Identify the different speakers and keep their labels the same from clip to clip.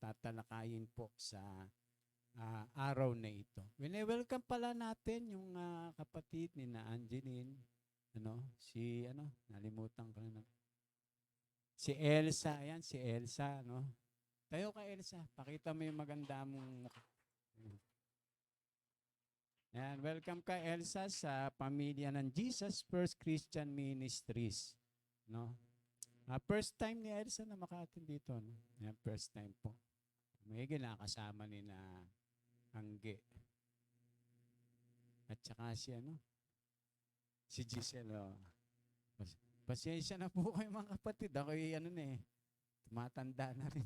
Speaker 1: tatalakayin po sa araw na ito. Welcome pala natin yung kapatid ni na Angeline, nalimutan ko na. Si Elsa, ayan si Elsa, Tayo ka Elsa, pakita mo yung maganda mong mukha. Ayan, welcome ka Elsa sa pamilya ng Jesus First Christian Ministries, first time ni Elsa na maka-attend dito, Ayan, first time po. May ginakasama ni na Angge. At saka si Giselle. Pasensya na po kayo mga kapatid. Ako tumatanda na rin.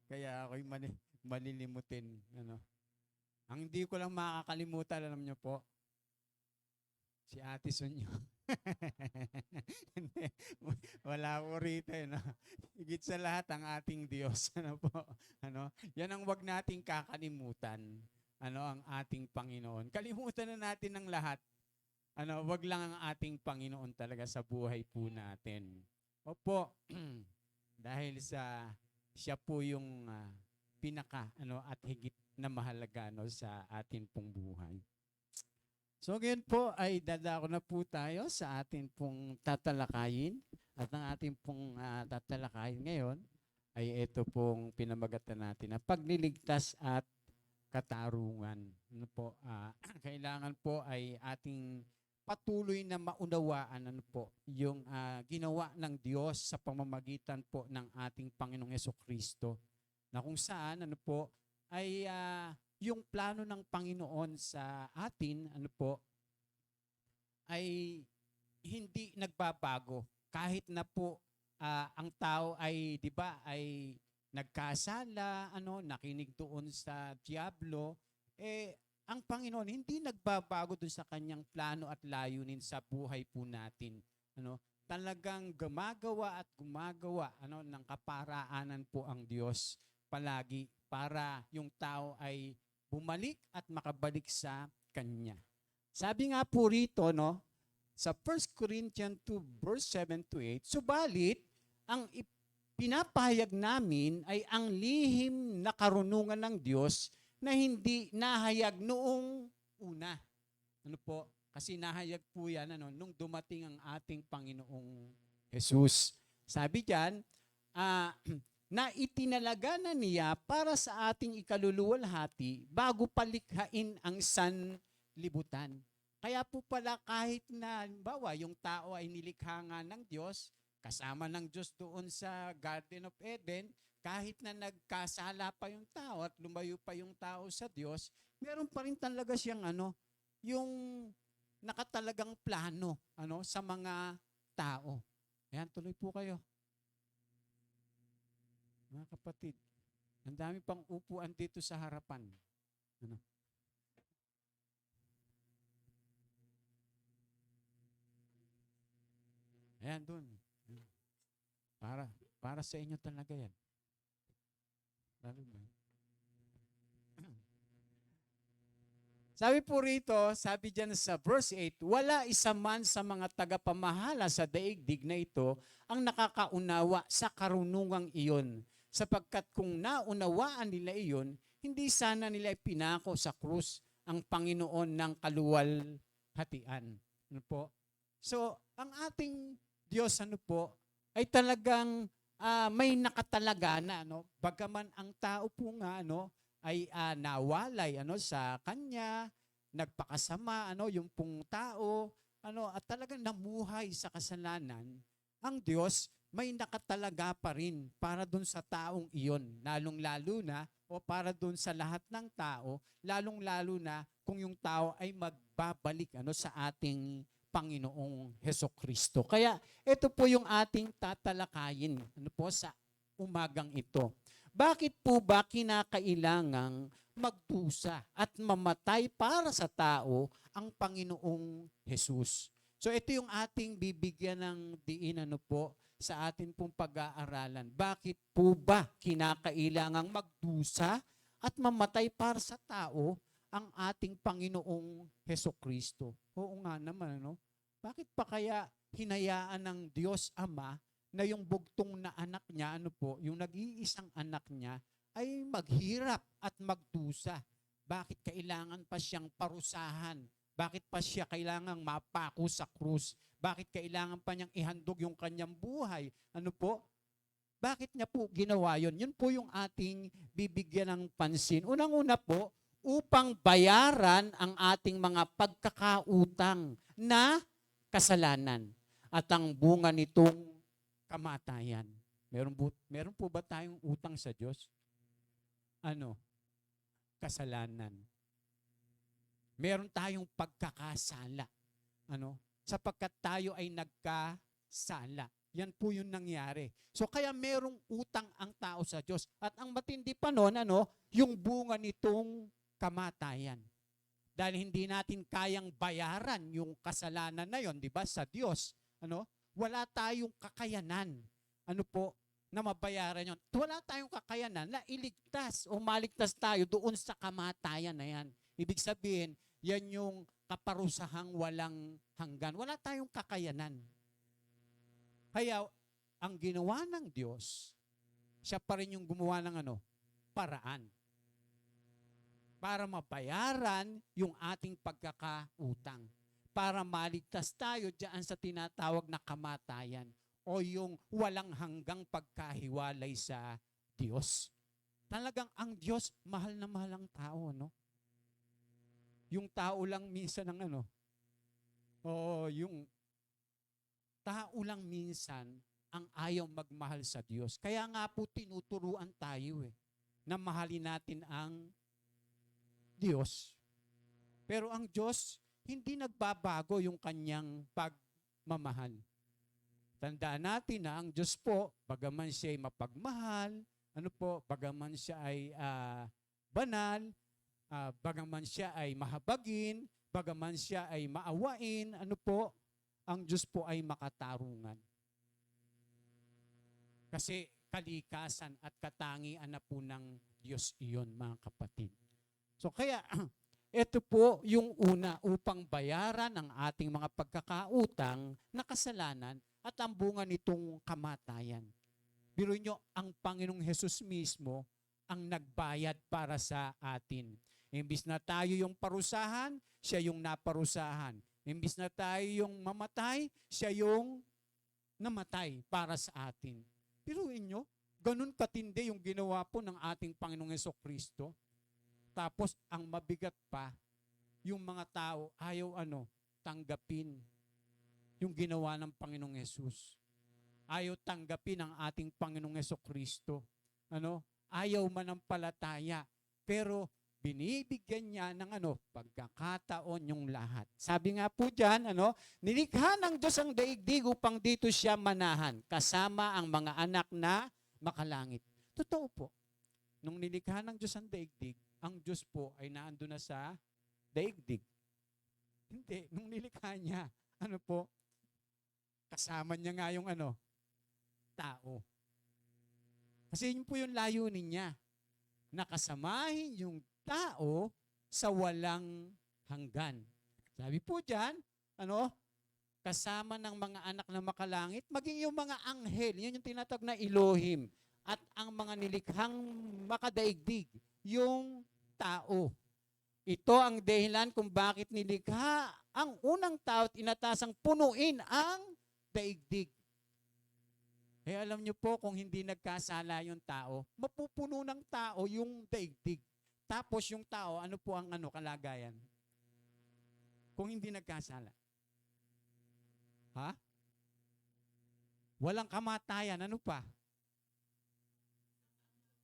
Speaker 1: Kaya ako'y malilimutin. Ang hindi ko lang makakalimutan, alam niyo po, si Ate Sonyo. Wala po rito. Higit sa lahat ang ating Diyos. Yan ang wag nating kakalimutan. Ang ating Panginoon. Kalimutan na natin ang lahat. Wag lang ang ating Panginoon talaga sa buhay po natin. Opo, dahil siya po yung pinaka at higit na mahalaga sa atin pong buhay. So ngayon po ay dadako na po tayo sa atin pong tatalakayin. At ang ating pong tatalakayin ngayon ay ito pong pinamagatan natin na pagliligtas at katarungan. Kailangan po ay ating patuloy na maunawaan yung ginawa ng Diyos sa pamamagitan po ng ating Panginoong Hesukristo, na kung saan ay yung plano ng Panginoon sa atin ay hindi nagbabago kahit na po ang tao ay ay nagkasala, nakinig doon sa diablo, ang Panginoon hindi nagbabago doon sa kanyang plano at layunin sa buhay po natin. Talagang gumagawa at gumagawa ng kaparaanan po ang Diyos palagi para yung tao ay bumalik at makabalik sa Kanya. Sabi nga po rito, sa 1 Corinthians 2 verse 7 to 8, subalit ang pinapahayag namin ay ang lihim na karunungan ng Diyos na hindi nahayag noong una. Kasi nahayag po yan nung dumating ang ating Panginoong Jesus. Sabi diyan, na itinalaga na niya para sa ating ikaluluwalhati bago palikhain ang sanlibutan. Kaya po pala kahit na yung tao ay nilikha nga ng Diyos, kasama ng Diyos doon sa Garden of Eden, kahit na nagkasala pa yung tao at lumayo pa yung tao sa Diyos, meron pa rin talaga siyang yung nakatalagang plano sa mga tao. Ayan, tuloy po kayo. Mga kapatid, ang dami pang upuan dito sa harapan. Ayan, dun. Para sa inyo talaga yan. Sabi po rito, sabi dyan sa verse 8, wala isa man sa mga tagapamahala sa daigdig na ito ang nakakaunawa sa karunungang iyon. Sapagkat kung naunawaan nila iyon, hindi sana nila ipinako sa krus ang Panginoon ng kaluwalhatian. So, ang ating Diyos ay talagang may nakatalaga na, bagaman ang tao po nga, ay nawalay sa kanya, nagpakasama yung pong tao, at talagang namuhay sa kasalanan, ang Diyos may nakatalaga pa rin para dun sa taong iyon, lalong-lalo na, o para dun sa lahat ng tao, lalong-lalo na kung yung tao ay magbabalik sa ating Panginoong Hesukristo. Kaya ito po yung ating tatalakayin sa umagang ito. Bakit po ba kinakailangang magdusa at mamatay para sa tao ang Panginoong Jesus? So ito yung ating bibigyan ng diin sa atin pong pag-aaralan. Bakit po ba kinakailangang magdusa at mamatay para sa tao ang ating Panginoong Hesukristo? Oo nga naman, Bakit pa kaya hinayaan ng Diyos Ama na yung bugtong na anak niya niya, yung nag-iisang anak niya ay maghirap at magdusa. Bakit kailangan pa siyang parusahan? Bakit pa siya kailangang mapako sa krus? Bakit kailangan pa niyang ihandog yung kanyang buhay? Bakit niya po ginawa yun? Yun po yung ating bibigyan ng pansin. Unang-una po, upang bayaran ang ating mga pagkakautang na kasalanan at ang bunga nitong kamatayan. Meron po ba tayong utang sa Diyos? Kasalanan. Meron tayong pagkakasala. Sapagkat tayo ay nagkasala. Yan po yung nangyari. So kaya merong utang ang tao sa Diyos. At ang matindi pa noon, yung bunga nitong kamatayan. Dahil hindi natin kayang bayaran yung kasalanan na yon, di ba, sa Diyos. Wala tayong kakayanan. Na mabayaran yon. Wala tayong kakayanan na iligtas o maligtas tayo doon sa kamatayan na yan. Ibig sabihin, yan yung kaparusahang walang hanggan. Wala tayong kakayanan. Kaya, ang ginawa ng Diyos, siya pa rin yung gumawa ng paraan. Para mabayaran yung ating pagkakautang. Para maligtas tayo diyan sa tinatawag na kamatayan o yung walang hanggang pagkahiwalay sa Diyos. Talagang ang Diyos, mahal na mahal ang tao, Yung tao lang minsan yung tao lang minsan ang ayaw magmahal sa Diyos. Kaya nga po tinuturuan tayo na mahalin natin ang Diyos. Pero ang Diyos, hindi nagbabago yung kanyang pagmamahal. Tandaan natin na ang Diyos po, bagaman siya ay mapagmahal, bagaman siya ay banal, bagaman siya ay mahabagin, bagaman siya ay maawain, ang Diyos po ay makatarungan. Kasi kalikasan at katangian na po ng Diyos iyon, mga kapatid. So kaya, ito po yung una upang bayaran ang ating mga pagkakautang na kasalanan at ang bunga nitong kamatayan. Biruin nyo, ang Panginoong Hesus mismo ang nagbayad para sa atin. Imbis na tayo yung parusahan, siya yung naparusahan. Imbis na tayo yung mamatay, siya yung namatay para sa atin. Biruin nyo, ganun katindi yung ginawa po ng ating Panginoong Hesukristo. Tapos, ang mabigat pa, yung mga tao ayaw tanggapin yung ginawa ng Panginoong Hesus. Ayaw tanggapin ang ating Panginoong Hesukristo. Ayaw manampalataya. Pero, binibigyan niya ng pagkakataon yung lahat. Sabi nga po dyan, nilikha ng Diyos ang daigdig upang dito siya manahan, kasama ang mga anak na makalangit. Totoo po. Nung nilikha ng Diyos ang daigdig, ang Diyos po ay naandun na sa daigdig. Hindi. Nung nilikha niya, kasama niya nga yung tao. Kasi yun po yung layunin niya. Nakasamahin yung tao sa walang hanggan. Sabi po dyan, kasama ng mga anak na makalangit, maging yung mga anghel, yun yung tinatawag na Elohim, at ang mga nilikhang makadaigdig, yung tao. Ito ang dahilan kung bakit nilikha ang unang tao at inatasang punuin ang daigdig. Alam niyo po, kung hindi nagkasala yung tao, mapupuno ng tao yung daigdig. Tapos yung tao, ano po ang kalagayan? Kung hindi nagkasala. Ha? Walang kamatayan, ano pa?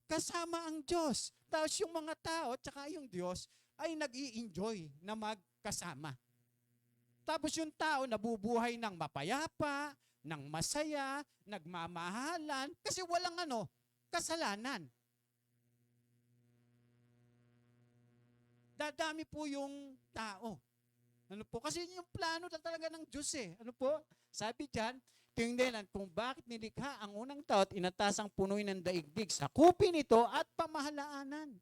Speaker 1: Kasama ang Diyos. Tapos yung mga tao, tsaka yung Diyos, ay nag-i-enjoy na magkasama. Tapos yung tao nabubuhay ng mapayapa, ng masaya, nagmamahalan, kasi walang kasalanan. Dadami po yung tao. Kasi yung plano na talaga ng Diyos . Sabi dyan, tingnan kung bakit nilikha ang unang tao at inatasang punuin ng daigdig, sakupin ito at pamahalaanan.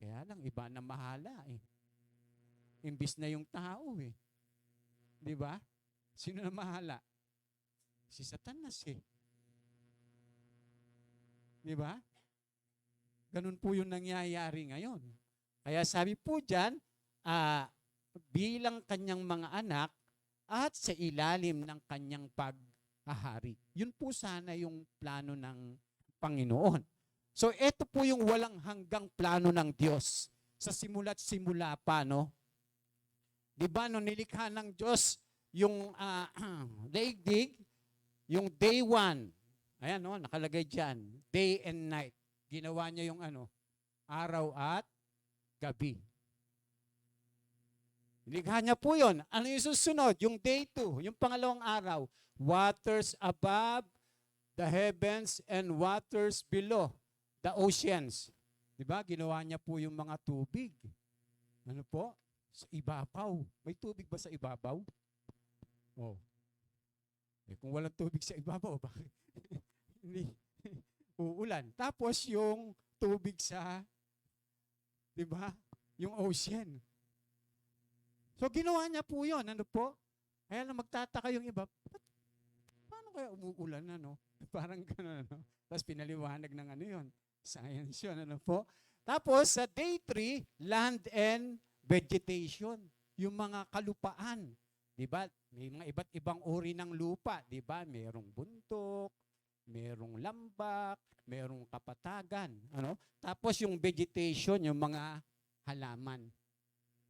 Speaker 1: Kaya lang, iba na mahala . Imbis na yung tao . Di ba? Sino na mahala? Si Satanas . Di ba? Ganun po yung nangyayari ngayon. Kaya sabi po dyan, ah, bilang kanyang mga anak at sa ilalim ng kanyang paghahari. Yun po sana yung plano ng Panginoon. So ito po yung walang hanggang plano ng Diyos. Sa simula't simula pa, no? Di ba, no, nilikha ng Diyos yung daigdig, yung day 1. Ayan, no, nakalagay dyan. Day and night. Ginawa niya yung araw at gabi. Nilikha niya po yun. Ano yung susunod? Yung day 2, yung pangalawang araw. Waters above the heavens and waters below the oceans. Diba? Ginawa niya po yung mga tubig. Ano po? Sa ibabaw. May tubig ba sa ibabaw? Oh. Eh, kung walang tubig sa ibabaw, bakit? Hindi. Uulan. Tapos yung tubig sa, diba? Yung ocean. So ginawa niya po yun. Ano po? Kaya lang magtataka yung iba, paano kaya umuulan, ano? Parang gano'n, ano? Tapos pinaliwanag ng ano yun. Science yun, ano po? Tapos sa day 3, land and vegetation. Yung mga kalupaan. Diba? May mga iba't ibang uri ng lupa. Diba? Merong bundok, merong lambak, merong kapatagan. Ano? Tapos yung vegetation, yung mga halaman.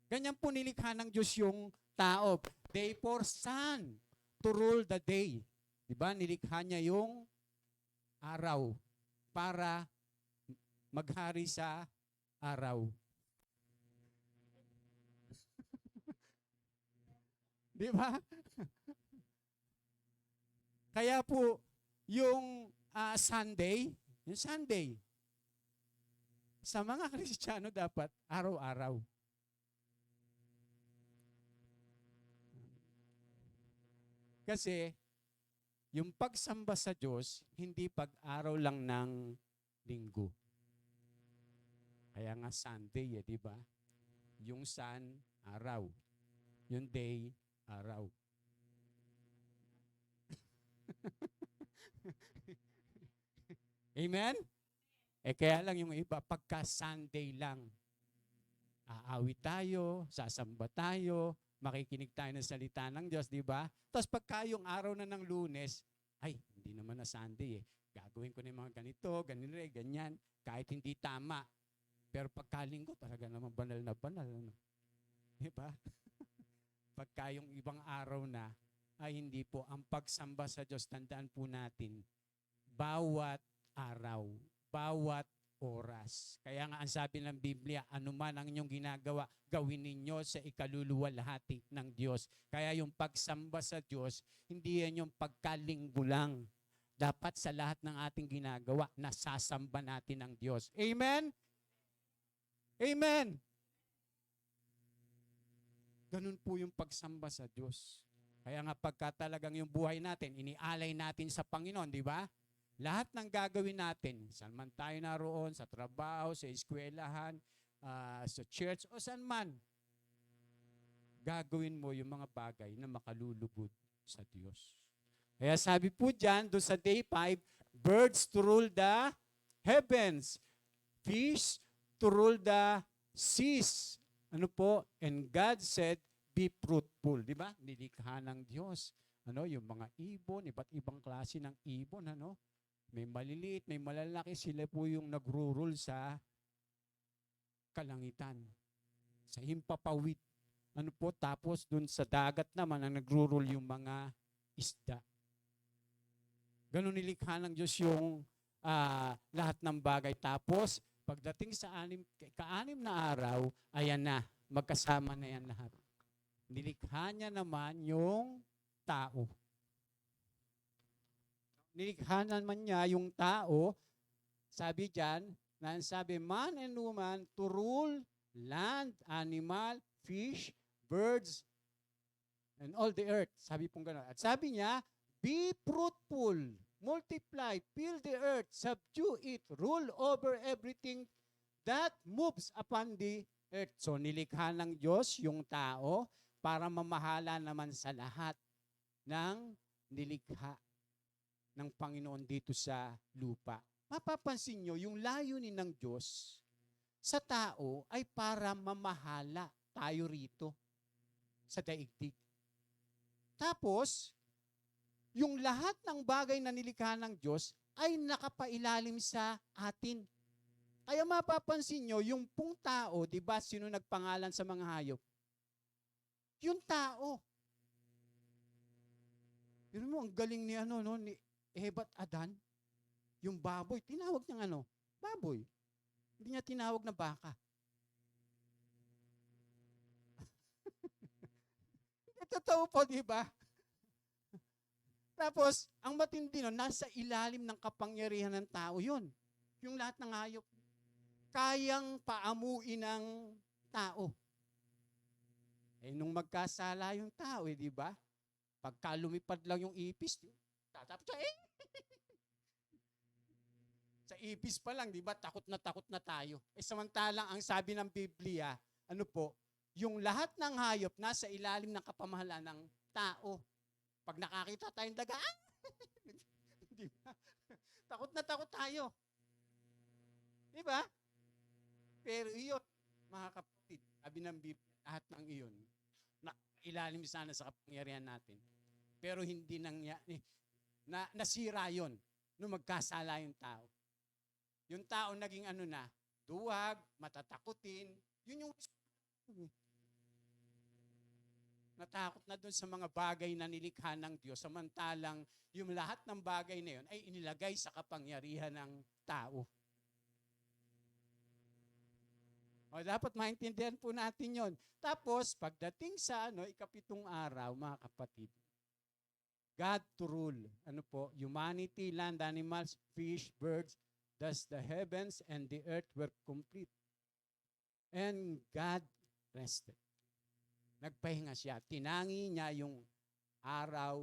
Speaker 1: Ganyan po nilikha ng Diyos yung tao. Day for sun to rule the day. Diba? Nilikha niya yung araw para maghari sa araw. Di ba? Kaya po, yung Sunday, sa mga Kristiyano dapat araw-araw. Kasi, yung pagsamba sa Diyos, hindi pag-araw lang ng linggo. Kaya nga Sunday, di ba? Yung sun, araw. Yung day, araw. Amen? Eh kaya lang yung iba, pagka Sunday lang, aawit tayo, sasamba tayo, makikinig tayo ng salita ng Diyos, di ba? Tapos pagka yung araw na ng Lunes, ay, hindi naman na Sunday eh. Gagawin ko na yung mga ganito, ganyan, kahit hindi tama. Pero pagkalinggo, talaga naman banal na banal. Ano? Di ba? Pagka yung ibang araw na, ay hindi po. Ang pagsamba sa Diyos, tandaan po natin, bawat araw, bawat oras. Kaya nga ang sabi ng Biblia, anuman ang inyong ginagawa, gawin ninyo sa ikaluluwalhati ng Diyos. Kaya yung pagsamba sa Diyos, hindi yan yung pagkalinggo lang. Dapat sa lahat ng ating ginagawa, nasasamba natin ang Diyos. Amen? Amen. Ganun po yung pagsamba sa Diyos. Kaya nga pagka talagang yung buhay natin, inialay natin sa Panginoon, di ba? Lahat ng gagawin natin, saan man tayo naroon, sa trabaho, sa eskwelahan, sa church, o saan man, gagawin mo yung mga bagay na makalulugod sa Diyos. Kaya sabi po dyan, doon sa day 5, birds to rule the heavens, fish to rule the seas. Ano po? And God said, be fruitful. Di ba? Nilikha ng Diyos. Ano? Yung mga ibon, iba't ibang klase ng ibon. Ano? May maliliit, may malalaki. Sila po yung nagro-rule sa kalangitan. Sa himpapawid. Ano po? Tapos dun sa dagat naman, ang nagro-rule yung mga isda. Ganun nilikha ng Diyos yung lahat ng bagay. Tapos, pagdating sa ka-anim na araw, ayan na, magkasama na yan lahat. Nilikha niya naman yung tao. Nilikha naman niya yung tao, sabi diyan, sabi, man and woman to rule land, animal, fish, birds, and all the earth. Sabi pong gano'n. At sabi niya, be fruitful, multiply, fill the earth, subdue it, rule over everything that moves upon the earth. So nilikha ng Diyos yung tao para mamahala naman sa lahat ng nilikha ng Panginoon dito sa lupa. mapapansin nyo, yung layunin ng Diyos sa tao ay para mamahala tayo rito sa daigdig. Tapos, yung lahat ng bagay na nilikha ng Diyos ay nakapailalim sa atin. Kaya mapapansin nyo, yung pong tao, di ba, sino nagpangalan sa mga hayop? Yung tao. Pero mo, ang galing ni, ni Eva at Adan. Yung baboy, tinawag niyang baboy. Hindi niya tinawag na baka. Totoo po, di ba? Tapos, ang matindi nun, nasa ilalim ng kapangyarihan ng tao yun. Yung lahat ng hayop. Kayang paamuin ng tao. Nung magkasala yung tao, di ba? Pagka lumipad lang yung ipis, tatapos siya, Sa ipis pa lang, di ba? Takot na tayo. Samantalang ang sabi ng Biblia, yung lahat ng hayop nasa ilalim ng kapamahalaan ng tao. Pag nakakita tayong daga, di ba? Takot na takot tayo. Di ba? Pero iyon, mga kapatid, sabi ng Biblia, lahat ng iyon, na ilalim sana sa kapangyarihan natin. Pero hindi nasira yon nung magkasala yung tao. Yung tao naging duwag, matatakutin, yun yung natakot na dun sa mga bagay na nilikha ng Diyos, samantalang yung lahat ng bagay na yun ay inilagay sa kapangyarihan ng tao. Dapat maintindihan po natin yon. Tapos, pagdating sa ikapitong araw, mga kapatid, God to rule. Humanity, land, animals, fish, birds, thus the heavens and the earth were complete. And God rested. Nagpahinga siya. Tinangi niya yung araw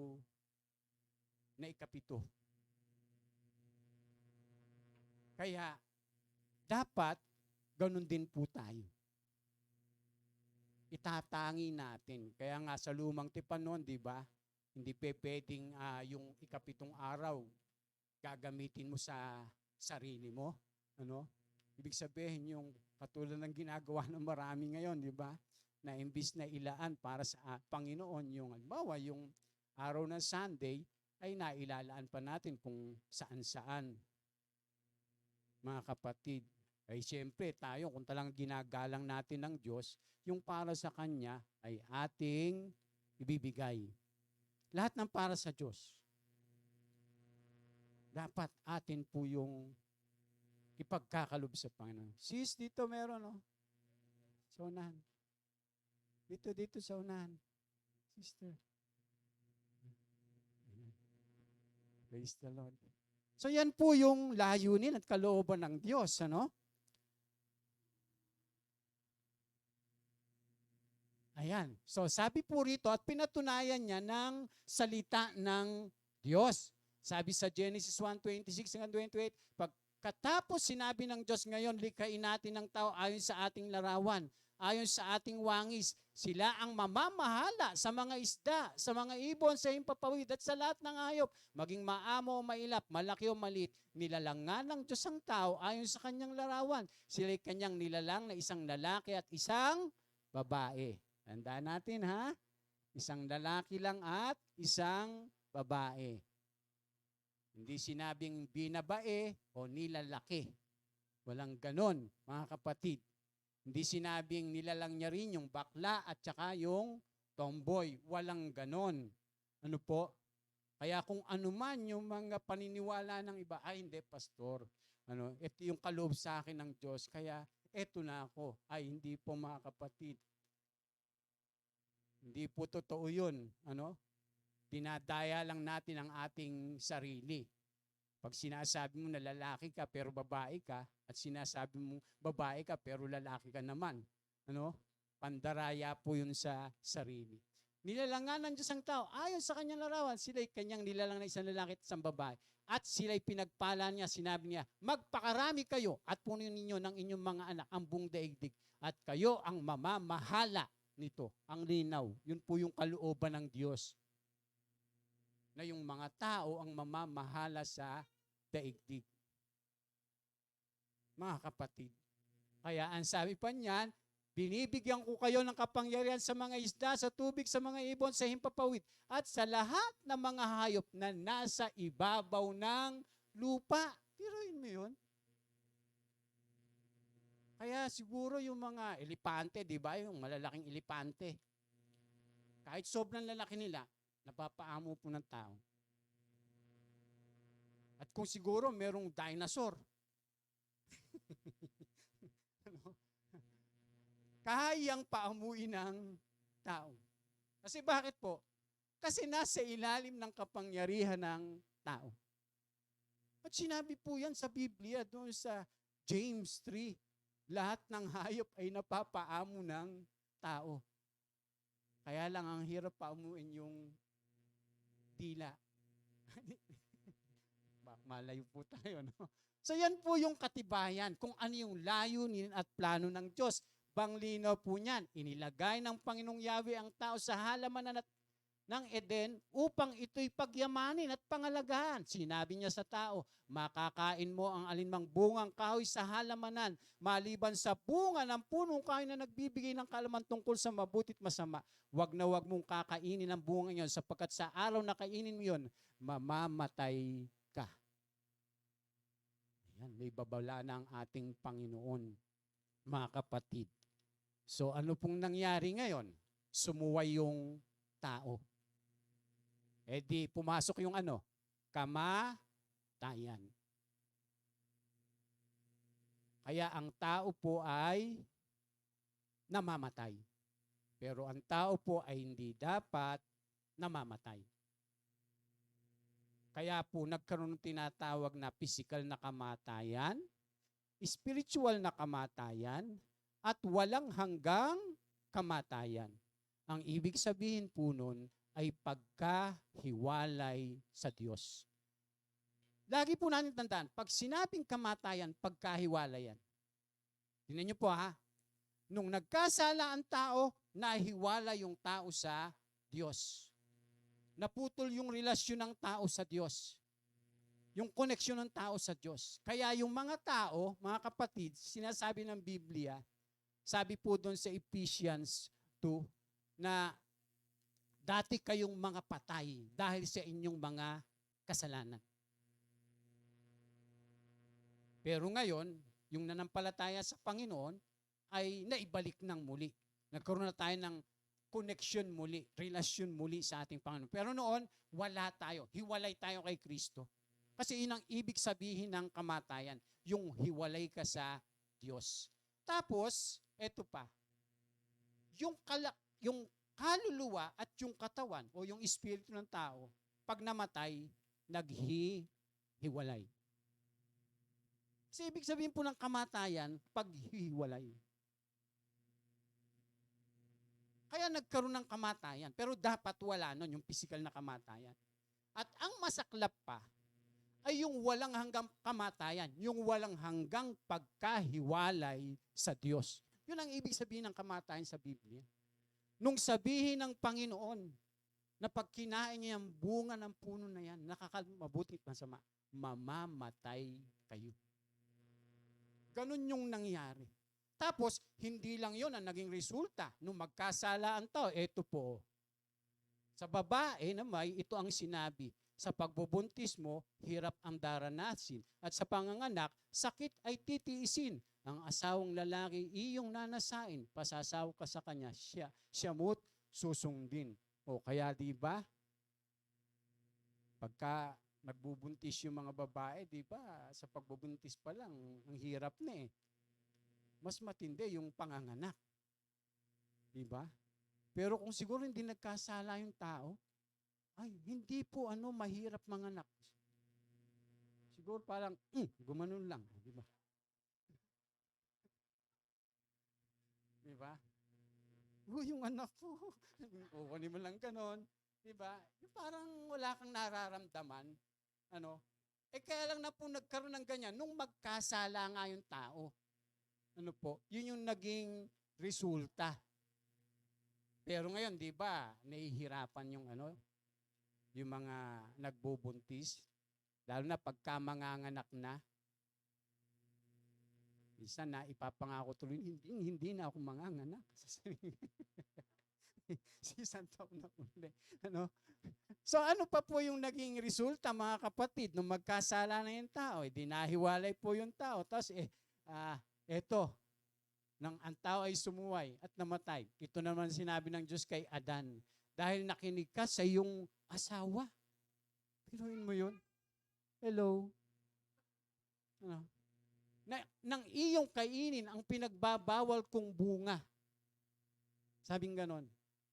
Speaker 1: na ikapito. Kaya, dapat, ganun din po tayo. Itatangi natin. Kaya nga sa lumang tipan noon, di ba? Hindi pwedeng yung ikapitong araw gagamitin mo sa sarili mo. Ibig sabihin yung katulad ng ginagawa ng marami ngayon, di ba? Na imbis na ilaan para sa Panginoon yung halimbawa yung araw ng Sunday ay nailalaan pa natin kung saan-saan. Mga kapatid, ay siyempre tayo kung talagang ginagalang natin ng Diyos, yung para sa Kanya ay ating ibibigay. Lahat ng para sa Diyos. Dapat atin po yung ipagkakalob sa Panginoon. Sis, dito meron, sa unahan. Dito sa unahan. Sister. Praise the Lord. So yan po yung layunin at kalooban ng Diyos, Ayan. So sabi po rito at pinatunayan niya ng salita ng Diyos. Sabi sa Genesis 1:26 hanggang 28, pagkatapos sinabi ng Diyos, ngayon likhain natin ng tao ayon sa ating larawan, ayon sa ating wangis. Sila ang mamamahala sa mga isda, sa mga ibon, sa himpapawid at sa lahat ng hayop, maging maamo o mailap, malaki o maliit. Nilalang nga ng Diyos ang tao ayon sa kanyang larawan. Sila'y kanyang nilalang na isang lalaki at isang babae. Tandaan natin isang lalaki lang at isang babae. Hindi sinabing binabae o nilalaki. Walang ganon, mga kapatid. Hindi sinabing nilalang niya rin yung bakla at saka yung tomboy. Walang ganon. Kaya kung anuman yung mga paniniwala ng iba, ay hindi, pastor. Ito yung kaloob sa akin ng Diyos, kaya eto na ako. Ay, hindi po, mga kapatid. Hindi po totoo yun. Dinadaya lang natin ang ating sarili. Pag sinasabi mo na lalaki ka pero babae ka, at sinasabi mo babae ka pero lalaki ka naman, pandaraya po yun sa sarili. Nilalangan ng Diyos ang tao, ayon sa kanyang larawan, sila'y kanyang nilalang na isang lalaki at isang babae. At sila'y pinagpala niya, sinabi niya, magpakarami kayo at punin ninyo ng inyong mga anak ang buong daigdig. At kayo ang mamamahala nito. Ang linaw, yun po yung kalooban ng Diyos. Na yung mga tao ang mamamahala sa daigdig. mga kapatid. Kaya ang sabi pa niyan, binibigyan ko kayo ng kapangyarihan sa mga isda, sa tubig, sa mga ibon, sa himpapawid, at sa lahat ng mga hayop na nasa ibabaw ng lupa. Tiruin mo yun. Kaya siguro yung mga elepante, di ba? Yung malalaking elepante. Kahit sobrang lalaki nila, napapaamo po ng tao. At kung siguro merong dinosaur, ano? Kayang paamuin ng tao. Kasi bakit po? Kasi nasa ilalim ng kapangyarihan ng tao. At sinabi po yan sa Biblia doon sa James 3. Lahat ng hayop ay napapaamo ng tao. Kaya lang ang hirap paamuin yung dila. Malayo po tayo, no? So yan po yung katibayan kung ano yung layunin at plano ng Diyos. Banglinaw po niyan, inilagay ng Panginoong Yahweh ang tao sa halamanan ng Eden upang ito'y pagyamanin at pangalagaan. Sinabi niya sa tao, makakain mo ang alinmang bungang kahoy sa halamanan, maliban sa bunga ng punong kahoy na nagbibigay ng kaalaman tungkol sa mabuti at masama. Wag na wag mong kakainin ang bunga niyon sapagkat sa araw na kainin mo yun, mamamatay ka. Ayan, may babala na ang ating Panginoon, mga kapatid. So ano pong nangyari ngayon? Sumuway yung tao. Eh di pumasok yung ano? Kamatayan. Kaya ang tao po ay namamatay. Pero ang tao po ay hindi dapat namamatay. Kaya po nagkaroon ng tinatawag na physical na kamatayan, spiritual na kamatayan, at walang hanggang kamatayan. Ang ibig sabihin po nun ay pagkahiwalay sa Diyos. Lagi po natin tandaan, pag sinabing kamatayan, pagkahiwalay yan. Tingnan niyo po ha, nung nagkasala ang tao, nahiwala yung tao sa Diyos. Naputol yung relasyon ng tao sa Diyos. Yung koneksyon ng tao sa Diyos. Kaya yung mga tao, mga kapatid, sinasabi ng Biblia, sabi po doon sa Ephesians 2, na dati kayong mga patay dahil sa inyong mga kasalanan. Pero ngayon, yung nanampalataya sa Panginoon ay naibalik ng muli. Nagkaroon na tayo ng connection muli, relasyon muli sa ating Panginoon. Pero noon, wala tayo. Hiwalay tayo kay Kristo. Kasi yun ang ibig sabihin ng kamatayan, yung hiwalay ka sa Diyos. Tapos, eto pa, yung kaluluwa at yung katawan o yung espiritu ng tao, pag namatay, naghihiwalay. Kasi ibig sabihin po ng kamatayan, paghihiwalay. Kaya nagkaroon ng kamatayan, pero dapat wala nun, yung physical na kamatayan. At ang masaklap pa, ay yung walang hanggang kamatayan, yung walang hanggang pagkahiwalay sa Diyos. Yun ang ibig sabihin ng kamatayan sa Biblia. Nung sabihin ng Panginoon na pag kinain niya ang bunga ng puno na yan, nakakamabuti at masama, mamamatay kayo. Ganun yung nangyari. Tapos, hindi lang yun ang naging resulta. Nung magkasala ang tao, eto po. Sa babae na may, ito ang sinabi, sa pagbubuntis mo, hirap ang daranasin. At sa panganganak, sakit ay titiisin. Ang asawang lalaki, iyong nanasain, pasasaw ka sa kanya, siya mo't susundin. O kaya di ba? Pagka nagbubuntis yung mga babae, di ba? Sa pagbubuntis pa lang, ang hirap na eh. Mas matindi yung panganganak. Di ba? Pero kung siguro hindi nagkasala yung tao, ay, hindi po mahirap manganak. Siguro parang, gumanon lang. Di ba? Di ba? Yung anak ko. Kukunin mo lang ganon. Di ba? Yung parang wala kang nararamdaman. Kaya lang na po nagkaroon ng ganyan nung magkasala nga yung tao. Yun yung naging resulta. Pero ngayon, di ba, nahihirapan yung yung mga nagbubuntis, lalo na pagka manganganak na. Minsan na ipapangako tuloy, hindi na ako manganganak. Si Santo na uli. Ano? So ano pa po yung naging resulta, mga kapatid, nung magkasala na yung tao? Dinahiwalay po yung tao. Tapos eto, nang ang tao ay sumuway at namatay. Ito naman sinabi ng Diyos kay Adan, dahil nakinig ka sa iyong asawa. Pinuhin mo yun? Hello? Ano? Nang iyong kainin ang pinagbabawal kong bunga. Sabing ganon.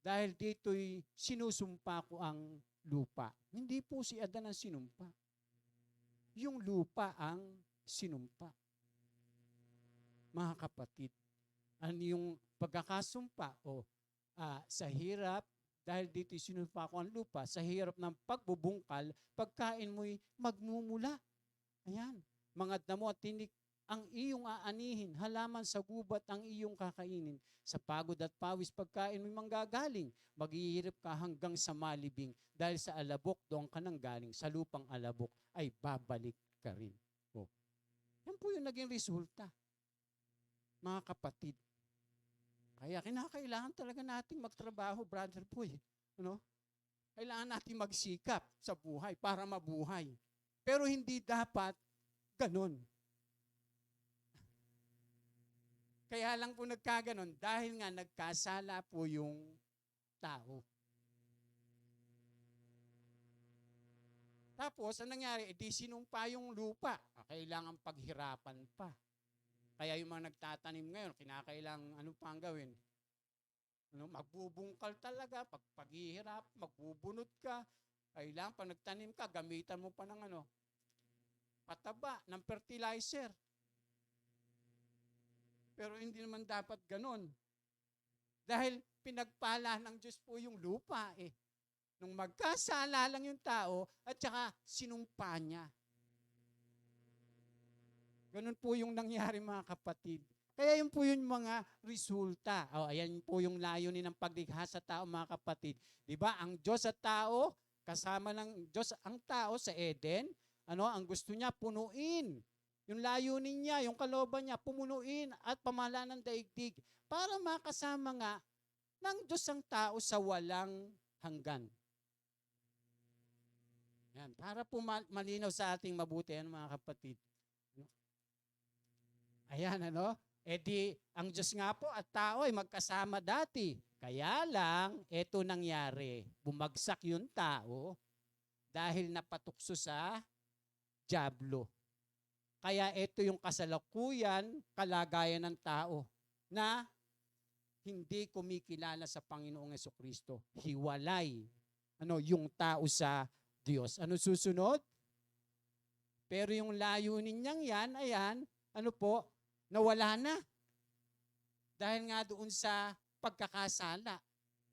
Speaker 1: Dahil dito'y sinusumpa ko ang lupa. Hindi po si Adan ang sinumpa. Yung lupa ang sinumpa. Mga kapatid, ano yung pagkakasumpa sa hirap, dahil dito'y sinumpa ko ang lupa, sa hirap ng pagbubungkal, pagkain mo'y magmumula. Ayan. Mga damo at tinik ang iyong aanihin, halaman sa gubat ang iyong kakainin. Sa pagod at pawis pagkain mo'y manggagaling, maghihirap ka hanggang sa malibing, dahil sa alabok doon ka nang galing, sa lupang alabok ay babalik ka rin. Yan po yung naging resulta, mga kapatid. Kaya kinakailangan talaga nating magtrabaho, brother po. Ano? Kailangan nating magsikap sa buhay para mabuhay. Pero hindi dapat ganun. Kaya lang po nagkaganon dahil nga nagkasala po yung tao. Tapos, ang nangyari, di sinumpa yung lupa. Kailangan paghirapan pa. Kaya yung mga nagtatanim ngayon, kinakailangan ano pa ang gawin? Magbubungkal talaga, paghihirap, magbubunot ka. Kailangan pag nagtanim ka, gamitan mo pa ng pataba, ng fertilizer. Pero hindi naman dapat ganon. Dahil pinagpala ng Diyos po yung lupa Nung magkasala lang yung tao at saka sinumpa niya. Ganon po yung nangyari, mga kapatid. Kaya yun po yung mga resulta. Ayan po yung layunin ng paglikha sa tao, mga kapatid. Diba? Ang Diyos at tao, kasama ng Diyos ang tao sa Eden, ang gusto niya punuin. Yung layunin niya, yung kalooban niya, pumunuin at pamahalaan ng daigdig para makasama nga ng Diyos ang tao sa walang hanggan. Yan, para po malinaw sa ating mabuti, mga kapatid. Ayan, ang Diyos nga po at tao ay magkasama dati. Kaya lang, eto nangyari. Bumagsak yung tao dahil napatukso sa dyablo. Kaya ito yung kasalukuyan, kalagayan ng tao na hindi kumikilala sa Panginoong Jesucristo. Hiwalay yung tao sa Diyos. Ano susunod? Pero yung layunin niyang yan, nawala na. Dahil nga doon sa pagkakasala.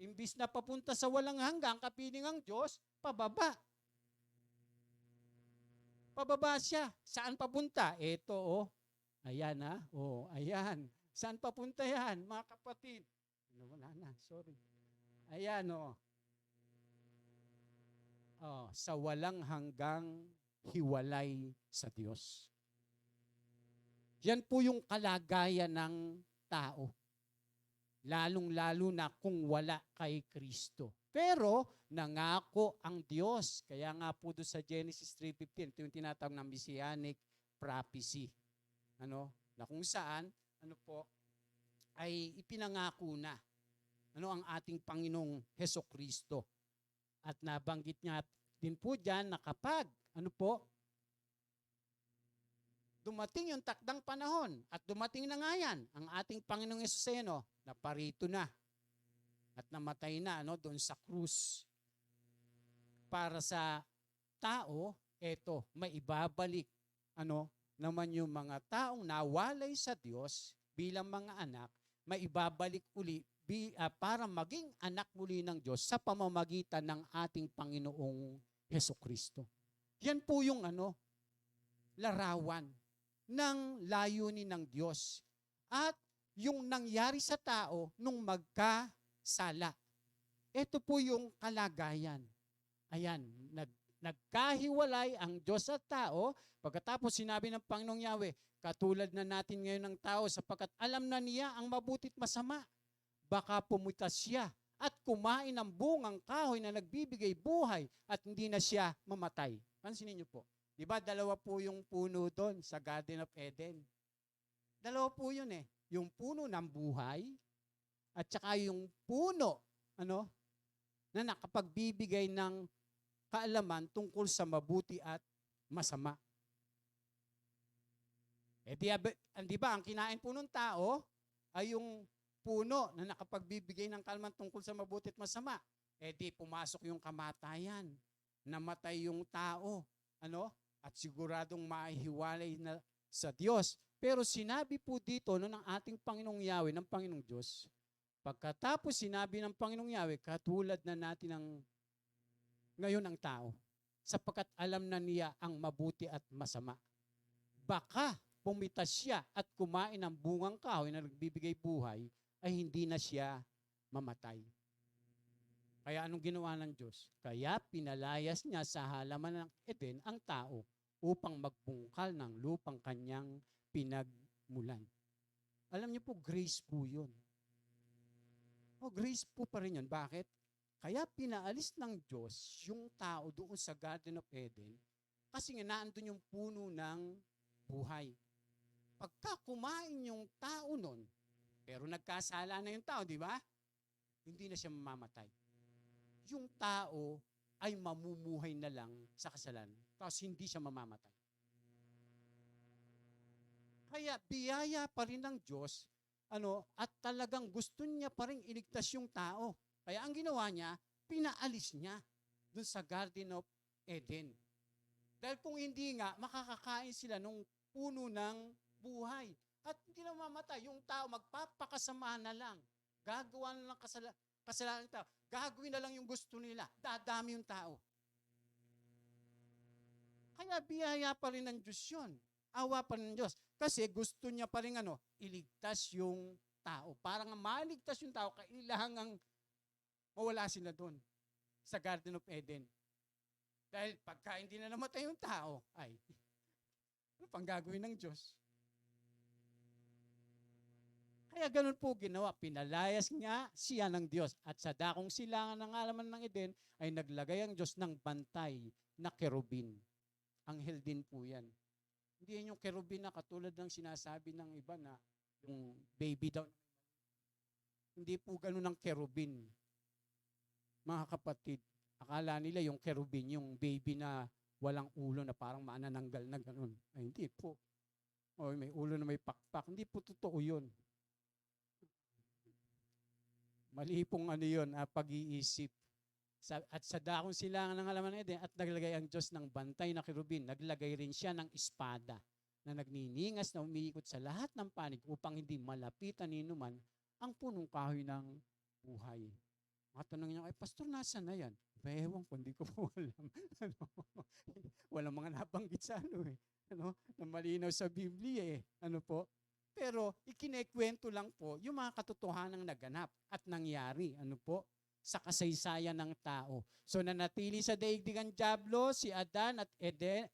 Speaker 1: Imbis na papunta sa walang hanggang, kapiling ang Diyos, pababa. Pababa siya. Saan papunta? Ito, Ayan, ayan. Saan papunta yan, mga kapatid? Wala na, sorry. Ayan, sa walang hanggang hiwalay sa Diyos. Yan po yung kalagayan ng tao. Lalong-lalo na kung wala kay Kristo. Pero nangako ang Diyos. Kaya nga po doon sa Genesis 3:15, ito yung tinatawag na Messianic prophecy. Na kung saan, ay ipinangako na. Ang ating Panginoong Hesukristo. At nabanggit niya din po dyan na kapag, dumating yung takdang panahon at dumating na nga yan, ang ating Panginoong Hesus na parito na at namatay na doon sa krus. Para sa tao, may ibabalik naman yung mga taong nawalay sa Diyos bilang mga anak, may ibabalik uli para maging anak muli ng Diyos sa pamamagitan ng ating Panginoong Hesukristo. Yan po yung larawan ng layunin ng Diyos at yung nangyari sa tao nung magkasala. Ito po yung kalagayan. Ayan, nagkahiwalay ang Diyos at tao. Pagkatapos sinabi ng Panginoong Yahweh, katulad na natin ngayon ng tao sapagkat alam na niya ang mabutit masama. Baka pumitas siya at kumain ng bungang kahoy na nagbibigay buhay at hindi na siya mamatay. Pansinin niyo po. Di ba dalawa po yung puno doon sa Garden of Eden? Dalawa po yun eh. Yung puno ng buhay at saka yung puno na nakapagbibigay ng kaalaman tungkol sa mabuti at masama. Di ba, ang kinain po ng tao ay yung puno na nakapagbibigay ng kaalaman tungkol sa mabuti at masama. Di pumasok yung kamatayan, namatay yung tao, at siguradong maihiwalay na sa Diyos. Pero sinabi po dito ng ating Panginoong Yahweh, ng Panginoong Diyos, pagkatapos sinabi ng Panginoong Yahweh, katulad na natin ang ngayon ang tao, sapagkat alam na niya ang mabuti at masama. Baka pumitas siya at kumain ng bungang kahoy na nagbibigay buhay, ay hindi na siya mamatay. Kaya anong ginawa ng Diyos? Kaya pinalayas niya sa halaman ng Eden ang tao upang magbungkal ng lupang kanyang pinagmulan. Alam niyo po, grace po yun. Grace po pa rin yun. Bakit? Kaya pinaalis ng Diyos yung tao doon sa Garden of Eden kasi nga naandun yung puno ng buhay. Pagka kumain yung tao nun, pero nagkasala na yung tao, di ba? Hindi na siya mamamatay. Yung tao ay mamumuhay na lang sa kasalanan. Tapos hindi siya mamamatay. Kaya biyaya pa rin ng Diyos, at talagang gusto niya pa rin iligtas yung tao. Kaya ang ginawa niya, pinaalis niya dun sa Garden of Eden. Dahil kung hindi nga, makakakain sila nung puno ng buhay. At hindi na mamatay. Yung tao magpapakasama na lang. Gagawa na lang kasalanan ng tao. Gagawin na lang yung gusto nila. Dadami yung tao. Kaya biyaya pa rin ng Diyos yun. Awa pa rin ng Diyos. Kasi gusto niya pa rin iligtas yung tao. Para nga maligtas yung tao, kailangang mawala sila doon sa Garden of Eden. Dahil pagka hindi na namatay yung tao, ay, ano pang gagawin ng Diyos? Kaya ganun po ginawa. Pinalayas nga siya ng Diyos. At sa dakong silangan ng halaman ng Eden, ay naglagay ang Diyos ng bantay na kerubin. Anghel din po yan. Hindi yan yung kerubin na katulad ng sinasabi ng iba na yung baby daw. Hindi po ganun ang kerubin. Mga kapatid, akala nila yung kerubin, yung baby na walang ulo na parang manananggal na ganun. Ay, hindi po. O may ulo na may pakpak. Hindi po totoo yun. Mali pong yun, pag-iisip. At sa dakong silangan ng halaman ng Eden, at naglagay ang Diyos ng bantay na kerubin, naglagay rin siya ng espada na nagniningas na umiikot sa lahat ng panig upang hindi malapitan ni numan ang punong kahoy ng buhay. Matanong niya, ay pastor, nasa na yan? Ewan ko, hindi ko po alam. Walang mga nabanggit sa na malinaw sa Biblia po. Pero ikinekwento lang po yung mga katotohanang naganap at nangyari, sa kasaysayan ng tao. So nanatili sa daigdig ang dyablo, si Adan at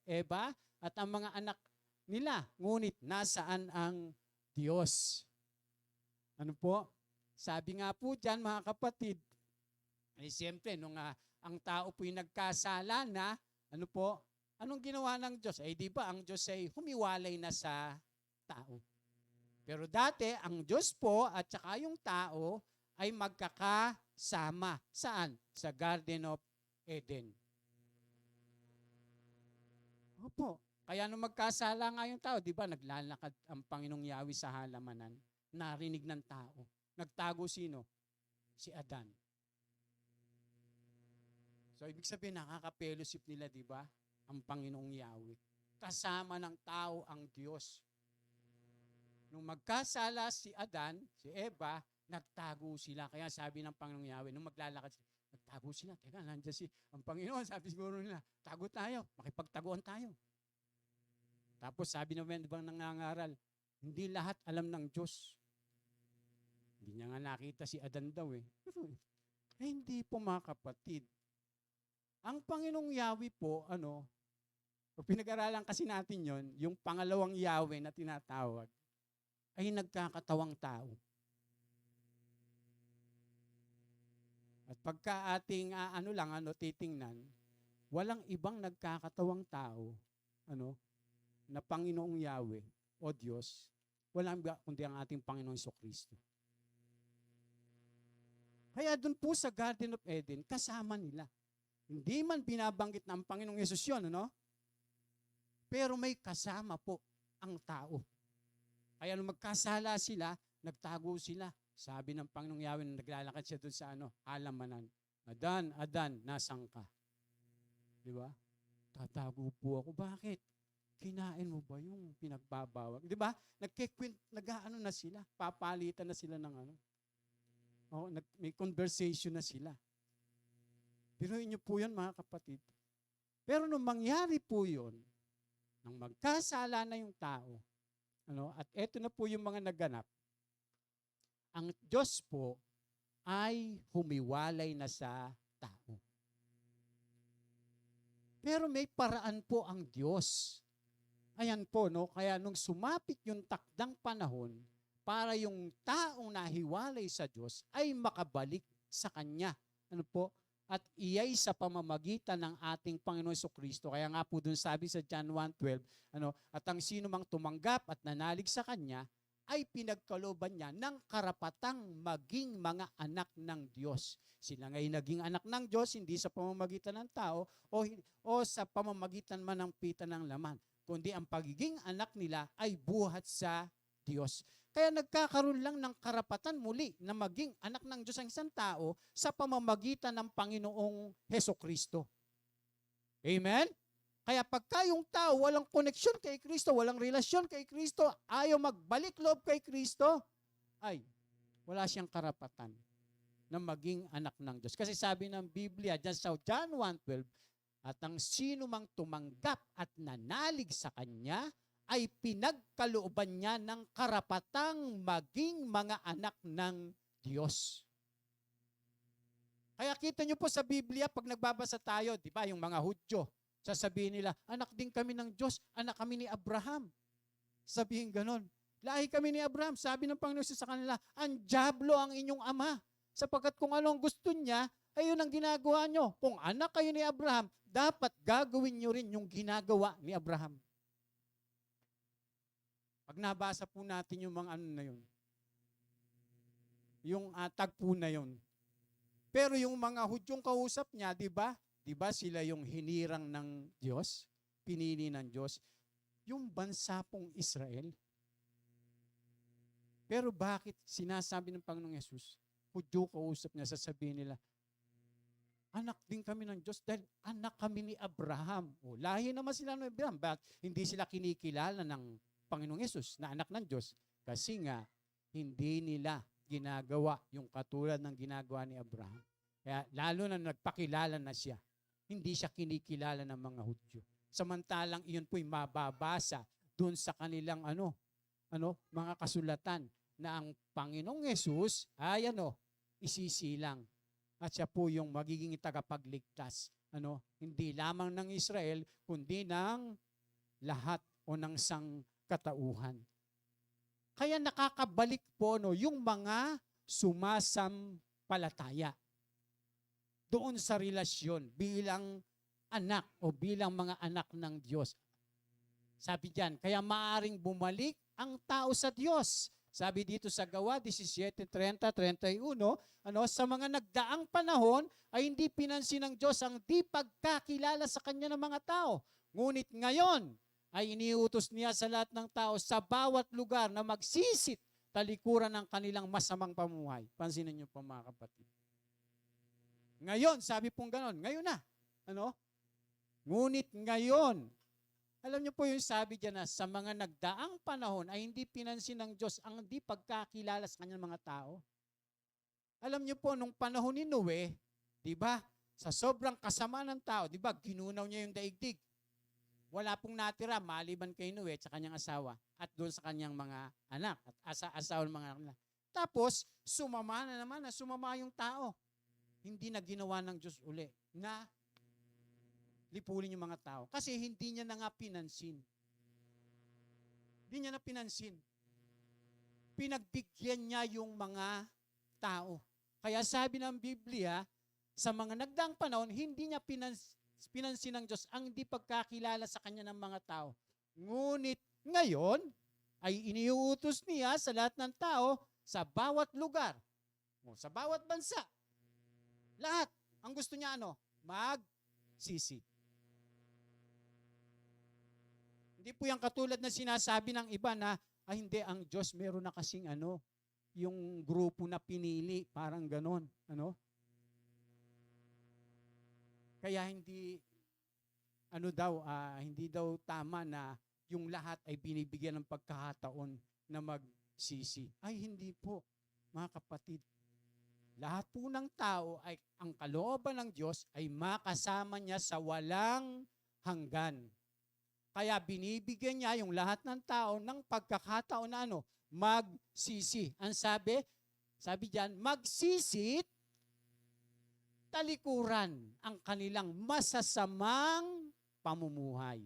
Speaker 1: Eva, at ang mga anak nila. Ngunit nasaan ang Diyos? Sabi nga po dyan, mga kapatid, siyempre, nung ang tao po'y nagkasala na, anong ginawa ng Diyos? Di ba ang Diyos ay humiwalay na sa tao. Pero dati, ang Diyos po at saka yung tao ay magkakasama. Saan? Sa Garden of Eden. Opo. Kaya nung magkasala nga yung tao, di ba naglalakad ang Panginoong Yahweh sa halamanan, narinig ng tao. Nagtago sino? Si Adan. So, ibig sabihin, nakaka-fellowship nila, di ba? Ang Panginoong Yahweh. Kasama ng tao ang Diyos. Nung magkasala si Adan, si Eva, nagtago sila. Kaya sabi ng Panginoong Yahweh, nung maglalakad sila, nagtago sila. Teka, nandiyan ang Panginoon. Sabi siguro nila, tago tayo. Makipagtaguan tayo. Tapos sabi naman, di ba nangangaral, hindi lahat alam ng Diyos. Hindi niya nga nakita si Adan daw . Hindi po, mga kapatid. Ang Panginoong Yahweh po, o pinag-aralan kasi natin yon, yung pangalawang Yahweh na tinatawag, ay nagkakatawang tao. At pagka ating titingnan, walang ibang nagkakatawang tao, na Panginoong Yahweh o Diyos, walang iba kundi ang ating Panginoong Jesucristo. Kaya doon po sa Garden of Eden, kasama nila. Hindi man binabanggit ng Panginoong Yesus yun, pero may kasama po ang tao. Kaya nung magkasala sila, nagtago sila. Sabi ng Panginoong Yahweh na naglalakad siya doon sa halamanan. Adan, Adan, nasan ka? Di ba? Tatago po ako. Bakit? Kinain mo ba yung pinagbabawag? Di ba? Nag-ano na sila. Papalitan na sila ng may conversation na sila. Biruin niyo po yan, mga kapatid. Pero nung mangyari po yun, nang magkasala na yung tao, at eto na po yung mga naganap, ang Diyos po ay humiwalay na sa tao. Pero may paraan po ang Diyos. Ayan po, kaya nung sumapit yung takdang panahon, para yung taong nahiwalay sa Diyos ay makabalik sa Kanya. At iyay sa pamamagitan ng ating Panginoon Jesucristo. Kaya nga po dun sabi sa John 1:12, at ang sino mang tumanggap at nanalig sa Kanya, ay pinagkalooban niya ng karapatang maging mga anak ng Diyos. Sila nga'y naging anak ng Diyos, hindi sa pamamagitan ng tao o sa pamamagitan man ng pita ng laman, kundi ang pagiging anak nila ay buhat sa Diyos. Kaya nagkakaroon lang ng karapatan muli na maging anak ng Diyos ang isang tao sa pamamagitan ng Panginoong Hesukristo. Amen? Kaya pagka yung tao walang koneksyon kay Kristo, walang relasyon kay Kristo, ayaw magbalik loob kay Kristo, ay wala siyang karapatan na maging anak ng Diyos. Kasi sabi ng Biblia, dyan sa John 1:12, at ang sino mang tumanggap at nanalig sa Kanya, ay pinagkalooban niya ng karapatang maging mga anak ng Diyos. Kaya kita niyo po sa Biblia, pag nagbabasa tayo, di ba, yung mga Hudyo, sasabihin nila, anak din kami ng Diyos, anak kami ni Abraham. Sabihin ganon. Lahi kami ni Abraham. Sabi ng Panginoon sa kanila, ang dyablo ang inyong ama. Sapagkat kung anong gusto niya, ay yun ang ginagawa nyo. Kung anak kayo ni Abraham, dapat gagawin nyo rin yung ginagawa ni Abraham. Pag nabasa po natin yung mga na yun, yung tagpo na yun. Pero yung mga Hudyong kausap niya, di ba? Di ba sila yung hinirang ng Diyos? Pinili ng Diyos? Yung bansa pong Israel. Pero bakit sinasabi ng Panginoong Yesus, Hudyo kausap niya, sasabihin nila, anak din kami ng Diyos dahil anak kami ni Abraham. Lahi naman sila ng Abraham. Bakit hindi sila kinikilala ng Panginoong Yesus na anak ng Diyos? Kasi nga, hindi nila ginagawa yung katulad ng ginagawa ni Abraham. Kaya lalo na nagpakilala na siya, hindi siya kinikilala ng mga Hudyo. Samantalang iyon po'y mababasa doon sa kanilang mga kasulatan na ang Panginoong Yesus ay isisilang. At siya po yung magiging tagapagligtas. Hindi lamang ng Israel, kundi ng lahat o ng sangkatauhan. Kaya nakakabalik po yung mga sumasampalataya doon sa relasyon bilang anak o bilang mga anak ng Diyos. Sabi diyan, kaya maaring bumalik ang tao sa Diyos. Sabi dito sa Gawa 17:30-31, sa mga nagdaang panahon ay hindi pinansin ng Diyos ang di pagkakilala sa Kanya ng mga tao. Ngunit ngayon ay iniutos niya sa lahat ng tao sa bawat lugar na magsisit talikuran ng kanilang masamang pamumuhay. Pansinin niyo po mga kapatid. Ngayon, sabi pong ganon, ngayon na. Ngunit ngayon, alam niyo po yung sabi diyan na sa mga nagdaang panahon ay hindi pinansin ng Diyos ang di pagkakilala sa kanyang mga tao. Alam niyo po, nung panahon ni Noe, di ba, sa sobrang kasama ng tao, di ba, ginunaw niya yung daigdig. Wala pong natira maliban kay Noe at sa kanyang asawa at doon sa kanyang mga anak at asawa ng mga anak nila. Tapos, sumama yung tao. Hindi na ginawa ng Diyos uli na lipulin yung mga tao. Kasi hindi niya na nga pinansin. Hindi niya na pinansin. Pinagbigyan niya yung mga tao. Kaya sabi ng Biblia, sa mga nagdaang panahon, hindi niya pinansin ng Diyos ang hindi pagkakilala sa kanya ng mga tao. Ngunit ngayon, ay iniuutos niya sa lahat ng tao sa bawat lugar, o sa bawat bansa. Lahat. Ang gusto niya magsisi. Hindi po yan katulad na sinasabi ng iba na, hindi, ang Diyos meron na kasing yung grupo na pinili, parang ganon. Kaya hindi daw tama na yung lahat ay binibigyan ng pagkakataon na magsisi. Ay, hindi po, mga kapatid. Lahat po ng tao ay ang kalooban ng Diyos ay makasama niya sa walang hanggan. Kaya binibigyan niya yung lahat ng tao ng pagkakataon na magsisi. Ang sabi diyan, magsisit, talikuran ang kanilang masasamang pamumuhay.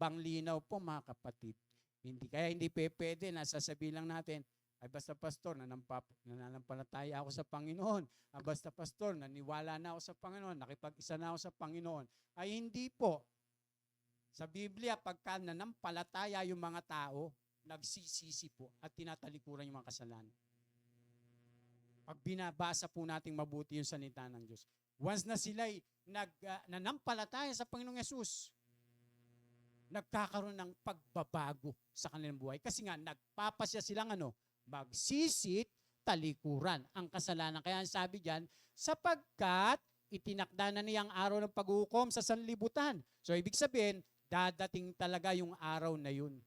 Speaker 1: Banglinaw po, mga kapatid. Hindi pwede na sasabihin lang natin, ay basta pastor, nananampalataya ako sa Panginoon. Basta pastor, naniwala na ako sa Panginoon, nakipag-isa na ako sa Panginoon. Ay hindi po. Sa Biblia, pagka nanampalataya yung mga tao, nagsisisi po at tinatalikuran yung mga kasalanan. Pag binabasa po nating mabuti yung salita ng Diyos. Once na sila'y nanampalataya sa Panginoong Yesus, nagkakaroon ng pagbabago sa kanilang buhay. Kasi nga, nagpapasya silang magsisit, talikuran ang kasalanan. Kaya sabi diyan, sapagkat itinakda na niya ang araw ng paghukom sa sanlibutan. So, ibig sabihin, dadating talaga yung araw na yun.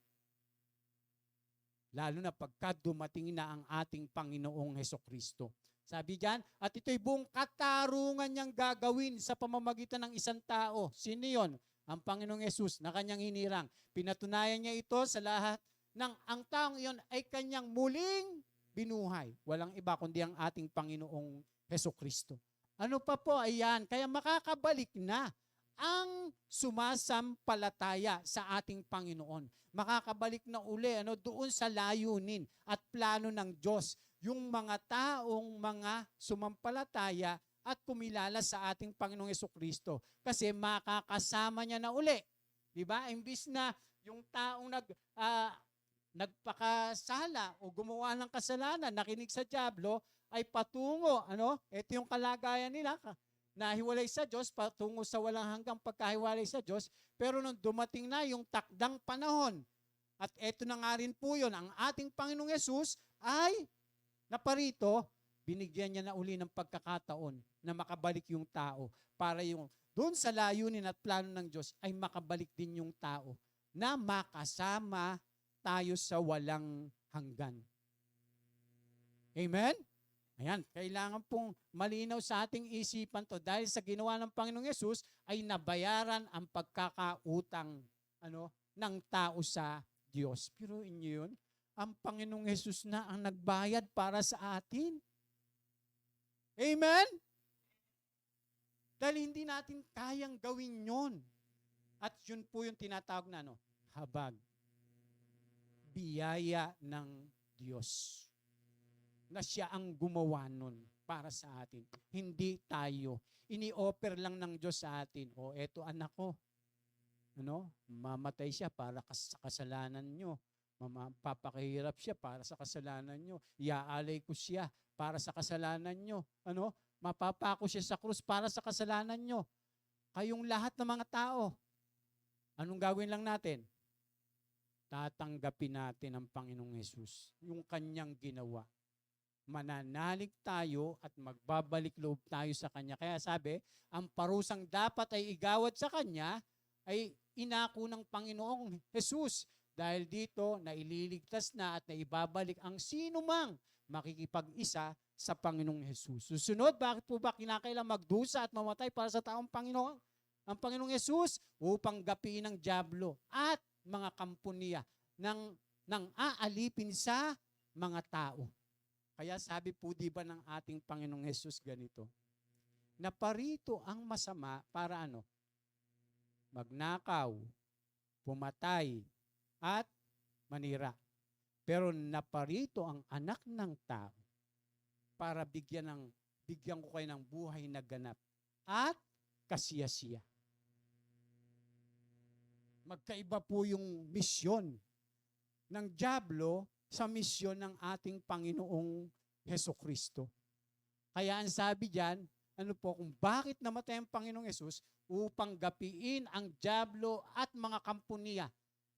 Speaker 1: Lalo na pagka dumating na ang ating Panginoong Hesukristo. Sabi diyan, at ito'y buong katarungan niyang gagawin sa pamamagitan ng isang tao. Sino yun? Ang Panginoong Yesus na kanyang hinirang. Pinatunayan niya ito sa lahat ng ang taong iyon ay kanyang muling binuhay. Walang iba kundi ang ating Panginoong Hesukristo. Ano pa po? Ayan, kaya makakabalik na ang sumasampalataya sa ating Panginoon. Makakabalik na uli doon sa layunin at plano ng Diyos. Yung mga taong mga sumampalataya at kumilala sa ating Panginoong Hesukristo. Kasi makakasama niya na uli. Diba? Imbis na yung taong nagpakasala o gumawa ng kasalanan, nakinig sa dyablo, ay patungo. Ito yung kalagayan nila. Nahiwalay sa Diyos, patungo sa walang hanggang pagkahiwalay sa Diyos. Pero nung dumating na yung takdang panahon, at eto na nga rin po yun, ang ating Panginoong Yesus ay naparito, binigyan niya na uli ng pagkakataon na makabalik yung tao para yung doon sa layunin at plano ng Diyos ay makabalik din yung tao na makasama tayo sa walang hanggan. Amen? Ayan, kailangan pong malinaw sa ating isipan to dahil sa ginawa ng Panginoong Yesus ay nabayaran ang pagkakautang ng tao sa Diyos. Pero inyo yun, ang Panginoong Yesus na ang nagbayad para sa atin. Amen? Dahil hindi natin kayang gawin yon. At yun po yung tinatawag na habag. Biyaya ng Diyos. Na siya ang gumawa nun para sa atin. Hindi tayo. Ini-offer lang ng Diyos sa atin. Eto anak ko. Mamatay siya para sa kasalanan nyo. Papakahirap siya para sa kasalanan nyo. Iaalay ko siya para sa kasalanan nyo. Mapapako siya sa krus para sa kasalanan nyo. Kayong lahat ng mga tao. Anong gawin lang natin? Tatanggapin natin ang Panginoong Yesus. Yung kanyang ginawa. Mananalig tayo at magbabalik loob tayo sa Kanya. Kaya sabi, ang parusang dapat ay igawad sa Kanya ay inako ng Panginoong Jesus. Dahil dito, naililigtas na at naibabalik ang sinumang makikipag-isa sa Panginoong Jesus. Susunod, bakit po ba kinakailang magdusa at mamatay para sa taong Panginoon? Ang Panginoong Jesus upang gapiin ng dyablo at mga kampo niya ng aalipin sa mga tao. Kaya sabi po diba ng ating Panginoong Jesus ganito, naparito ang masama para magnakaw, pumatay, at manira. Pero naparito ang anak ng tao para bigyan ko kayo ng buhay na ganap at kasiyasiya. Magkaiba po yung misyon ng dyablo sa misyon ng ating Panginoong Hesukristo. Kaya ang sabi diyan, kung bakit namatay ang Panginoong Hesus? Upang gapiin ang dyablo at mga kampanya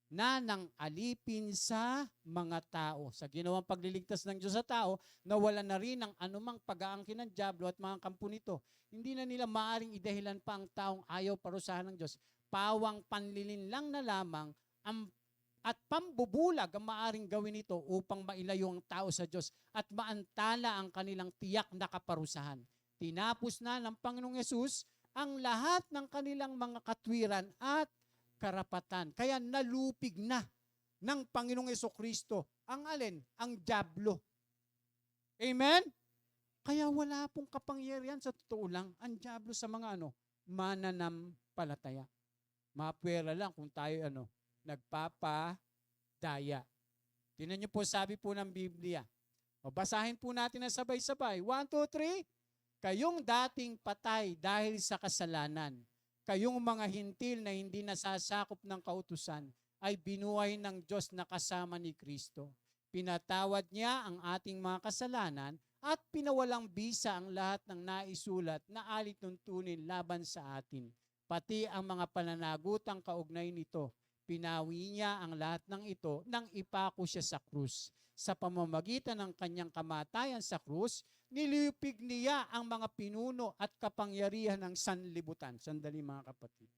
Speaker 1: na nang alipin sa mga tao. Sa ginawang pagliligtas ng Diyos sa tao, nawala na rin ang anumang pag-aangkin ng dyablo at mga kampo nito. Hindi na nila maaring idahilan pa ang taong ayaw parusahan ng Diyos. Pawang panlilin lang na lamang at pambubulag ang maaring gawin ito upang mailayo ang tao sa Diyos at maantala ang kanilang tiyak na kaparusahan. Tinapos na ng Panginoong Hesus ang lahat ng kanilang mga katwiran at karapatan. Kaya nalupig na ng Panginoong Hesukristo ang alin? Ang dyablo. Amen? Kaya wala pong kapangyarihan sa totoo lang ang dyablo sa mga mananampalataya. Mapwera lang kung tayo nagpapadaya. Tingnan niyo po, sabi po ng Biblia. O basahin po natin na sabay-sabay. 1, 2, 3. Kayong dating patay dahil sa kasalanan, kayong mga hintil na hindi nasasakop ng kautusan, ay binuhay ng Diyos na kasama ni Kristo. Pinatawad niya ang ating mga kasalanan at pinawalang bisa ang lahat ng naisulat na alituntunin laban sa atin, pati ang mga pananagutang kaugnay nito. Pinawi niya ang lahat ng ito nang ipako siya sa krus. Sa pamamagitan ng kanyang kamatayan sa krus, nilipig niya ang mga pinuno at kapangyarihan ng sanlibutan. Sandali mga kapatid.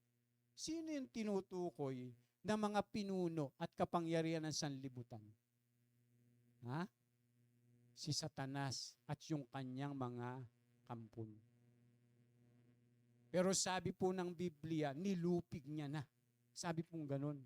Speaker 1: Sino yung tinutukoy ng mga pinuno at kapangyarihan ng sanlibutan? Si Satanas at yung kanyang mga kampon. Pero sabi po ng Biblia, nilupig niya na. Sabi pong ganun.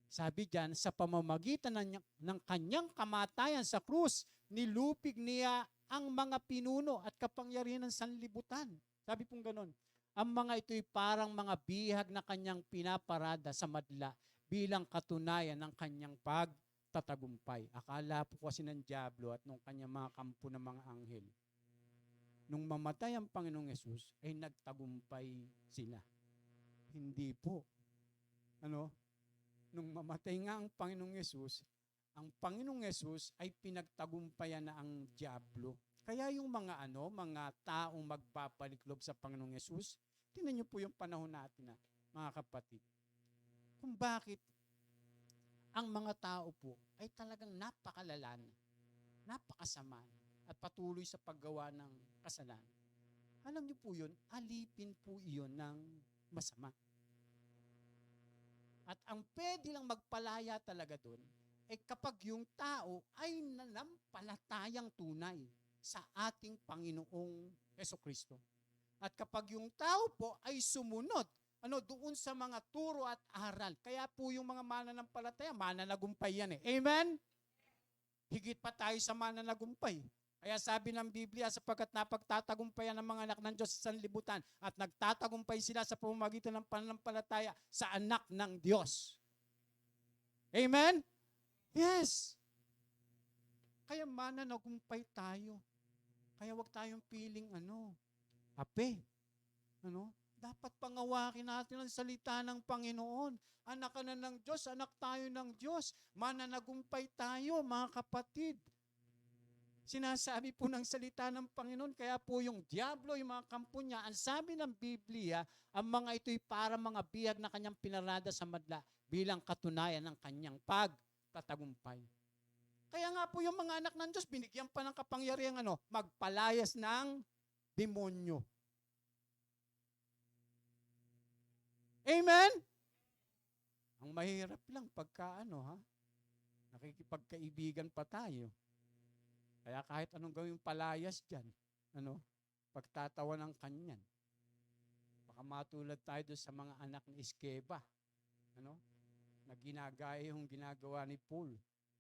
Speaker 1: Sabi diyan, sa pamamagitan ng kanyang kamatayan sa krus, nilupig niya ang mga pinuno at kapangyarihan ng sanlibutan. Sabi pong ganun. Ang mga ito'y parang mga bihag na kanyang pinaparada sa madla bilang katunayan ng kanyang pagtatagumpay. Akala po kasi ng dyablo at nung kanyang mga kampo ng mga anghel, nung mamatay ang Panginoong Hesus, ay nagtagumpay sila. Hindi po. Nung mamatay nga ang Panginoong Hesus, ang Panginoong Hesus ay pinagtagumpayan na ang dyablo. Kaya yung mga taong magpapaliklog sa Panginoong Hesus, tingnan niyo po yung panahon natin mga kapatid. Kung bakit ang mga tao po ay talagang napakalalan, napakasama at patuloy sa paggawa ng kasalanan. Alam niyo po yun, alipin po iyon ng masama. At ang pwede lang magpalaya talaga doon ay kapag yung tao ay nanampalatayang tunay sa ating Panginoong Hesukristo. At kapag yung tao po ay sumunod doon sa mga turo at aral. Kaya po yung mga mananampalataya, mananagumpay yan . Amen? Higit pa tayo sa mananagumpay. Kaya sabi ng Biblia, sapagkat napagtatagumpayan ng mga anak ng Diyos sa sanlibutan at nagtatagumpay sila sa pamamagitan ng pananampalataya sa anak ng Diyos. Amen? Yes. Kaya mananagumpay tayo. Kaya wag tayong piling ape. Dapat pangawakin natin ang salita ng Panginoon. Anak ka na ng Diyos, anak tayo ng Diyos. Mananagumpay tayo, mga kapatid. Sinasabi po ng salita ng Panginoon, kaya po yung dyablo, yung mga kampo niya, ang sabi ng Biblia, ang mga ito'y para mga bihag na kanyang pinarada sa madla bilang katunayan ng kanyang pagtatagumpay. Kaya nga po yung mga anak ng Diyos, binigyan pa ng kapangyarihan magpalayas ng demonyo. Amen? Ang mahirap lang pagka nakikipagkaibigan pa tayo. Kaya kahit anong gawing palayas dyan, pagtatawa ng kanyan. Baka matulad tayo doon sa mga anak ni Eskeva, na ginagaya yung ginagawa ni Paul.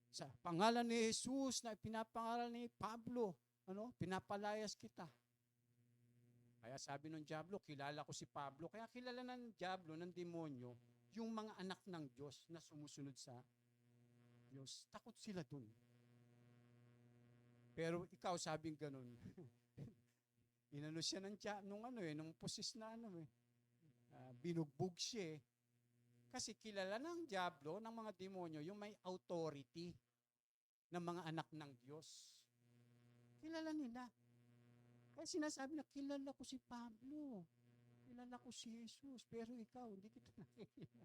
Speaker 1: Sa pangalan ni Jesus na pinapangaral ni Pablo, pinapalayas kita. Kaya sabi ng Diablo, kilala ko si Pablo. Kaya kilala ng Diablo, ng demonyo, yung mga anak ng Diyos na sumusunod sa Diyos. Takot sila dun. Pero ikaw sabing ganun. Inano siya nung pusis na binugbog siya eh. Kasi kilala ng Diablo, ng mga demonyo, yung may authority ng mga anak ng Diyos. Kilala nila. Kaya sinasabi na, kilala ko si Pablo. Kilala ko si Jesus. Pero ikaw, hindi kita nakikita.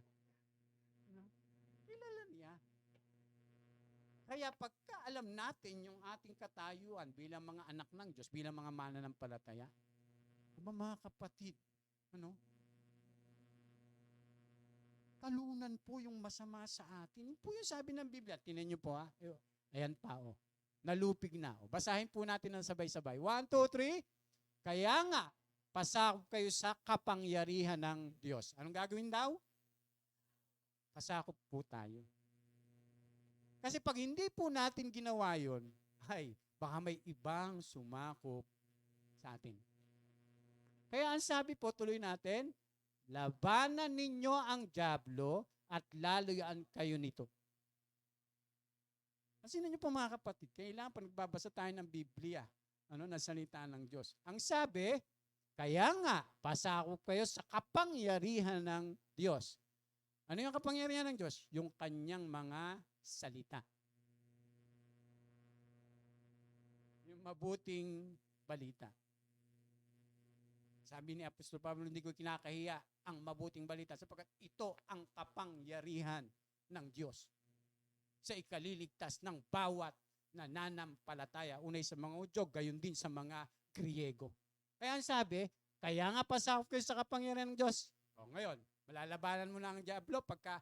Speaker 1: No? Kilala niya. Kaya pagka alam natin yung ating katayuan bilang mga anak ng Diyos, bilang mga mananampalataya, mga kapatid, talunan po yung masama sa atin. Yun po yung sabi ng Biblia. Tinan niyo po Ayan pa Nalupig na. Basahin po natin ng sabay-sabay. 1, 2, 3. Kaya nga, pasakop kayo sa kapangyarihan ng Diyos. Anong gagawin daw? Pasakop po tayo. Kasi pag hindi po natin ginawa yun, baka may ibang sumakop sa atin. Kaya ang sabi po, tuloy natin, labanan ninyo ang dyablo at lalayuan kayo nito. Kasi ninyo po mga kapatid, kailangan pa nagbabasa tayo ng Biblia, ng salita ng Diyos. Ang sabi, kaya nga, pasakop kayo sa kapangyarihan ng Diyos. Ano yung kapangyarihan ng Diyos? Yung kanyang mga salita. Yung mabuting balita. Sabi ni Apostol Pablo, hindi ko kinakahiya ang mabuting balita sapagkat ito ang kapangyarihan ng Diyos sa ikaliligtas ng bawat nananampalataya. Unay sa mga Hudyo, gayon din sa mga Griego. Kaya ang sabi, kaya nga pasakop kayo sa kapangyarihan ng Diyos. Ngayon, malalabanan mo na ang dyablo pagka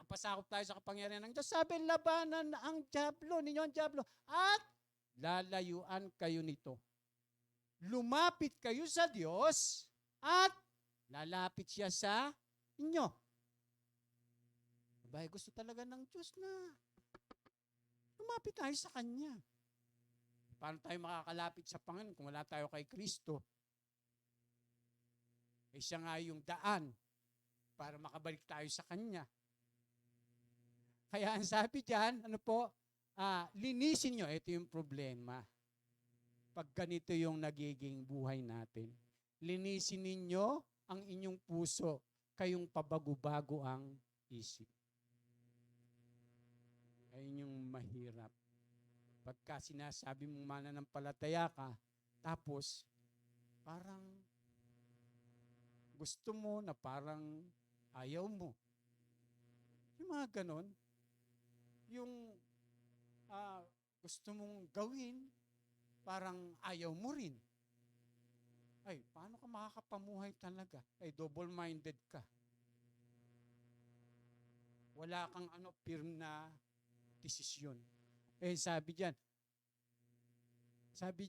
Speaker 1: pasakop tayo sa kapangyarihan ng Diyos. Sabi, labanan ang dyablo, ninyo ang dyablo, at lalayuan kayo nito. Lumapit kayo sa Diyos at lalapit siya sa inyo. Gusto talaga ng Diyos na lumapit tayo sa Kanya. Paano tayo makakalapit sa Panginoon kung wala tayo kay Kristo? Siya nga yung daan para makabalik tayo sa Kanya. Kaya ang sabi dyan, linisin nyo. Ito yung problema. Pag ganito yung nagiging buhay natin. Linisin ninyo ang inyong puso, kayong pabago-bago ang isip. Ayun yung mahirap. Pagka sinasabi mong mananampalataya ka, tapos parang gusto mo na parang ayaw mo. Yung mga ganon, yung gusto mong gawin, parang ayaw mo rin. Paano ka makakapamuhay talaga? Double-minded ka. Wala kang firm na desisyon. Sabi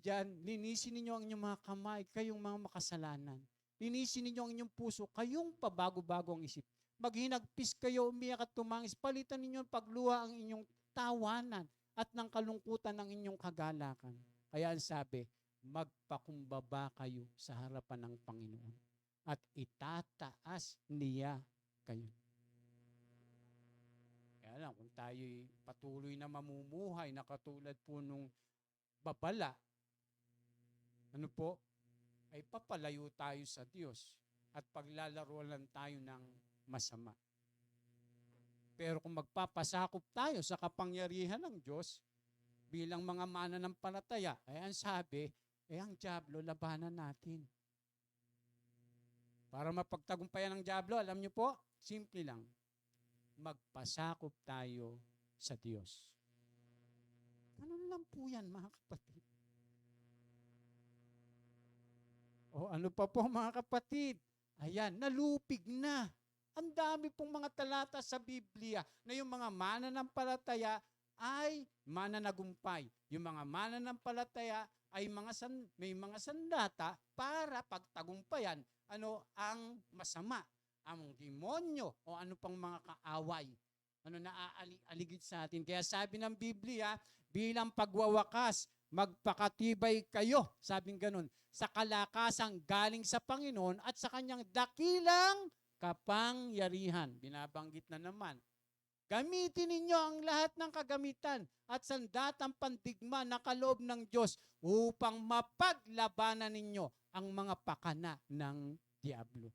Speaker 1: diyan, linisin ninyo ang inyong mga kamay, kayong mga makasalanan. Linisin ninyo ang inyong puso, kayong pabago-bago ang isip. Maghinagpis kayo, umiyak at tumangis, palitan ninyo ang pagluha ang inyong tawanan at ng kalungkutan ng inyong kagalakan. Kaya ang sabi, magpakumbaba kayo sa harapan ng Panginoon at itataas niya kayo. Kaya lang, kung tayo'y patuloy na mamumuhay na katulad po nung babala, ay papalayo tayo sa Diyos at paglalaruan lang tayo ng masama. Pero kung magpapasakop tayo sa kapangyarihan ng Diyos, bilang mga mananampalataya, ang sabi, ang dyablo, labanan natin. Para mapagtagumpayan ng dyablo, alam niyo po, simple lang, magpasakop tayo sa Diyos. Ganun lang po yan, mga kapatid. Ano pa po, mga kapatid? Ayan, nalupig na. Ang dami pong mga talata sa Biblia na yung mga mananampalataya ay mananagumpay. Yung mga mananampalataya ay may mga sandata para pagtagumpayan ang masama, ang demonyo o ano pang mga kaaway naaaligid sa atin. Kaya sabi ng Biblia, bilang pagwawakas, magpakatibay kayo, sabing ganun, sa kalakasang galing sa Panginoon at sa kanyang dakilang kapangyarihan. Binabanggit na naman. Gamitin ninyo ang lahat ng kagamitan at sandatang pandigma na kaloob ng Diyos upang mapaglabanan ninyo ang mga pakana ng Diablo.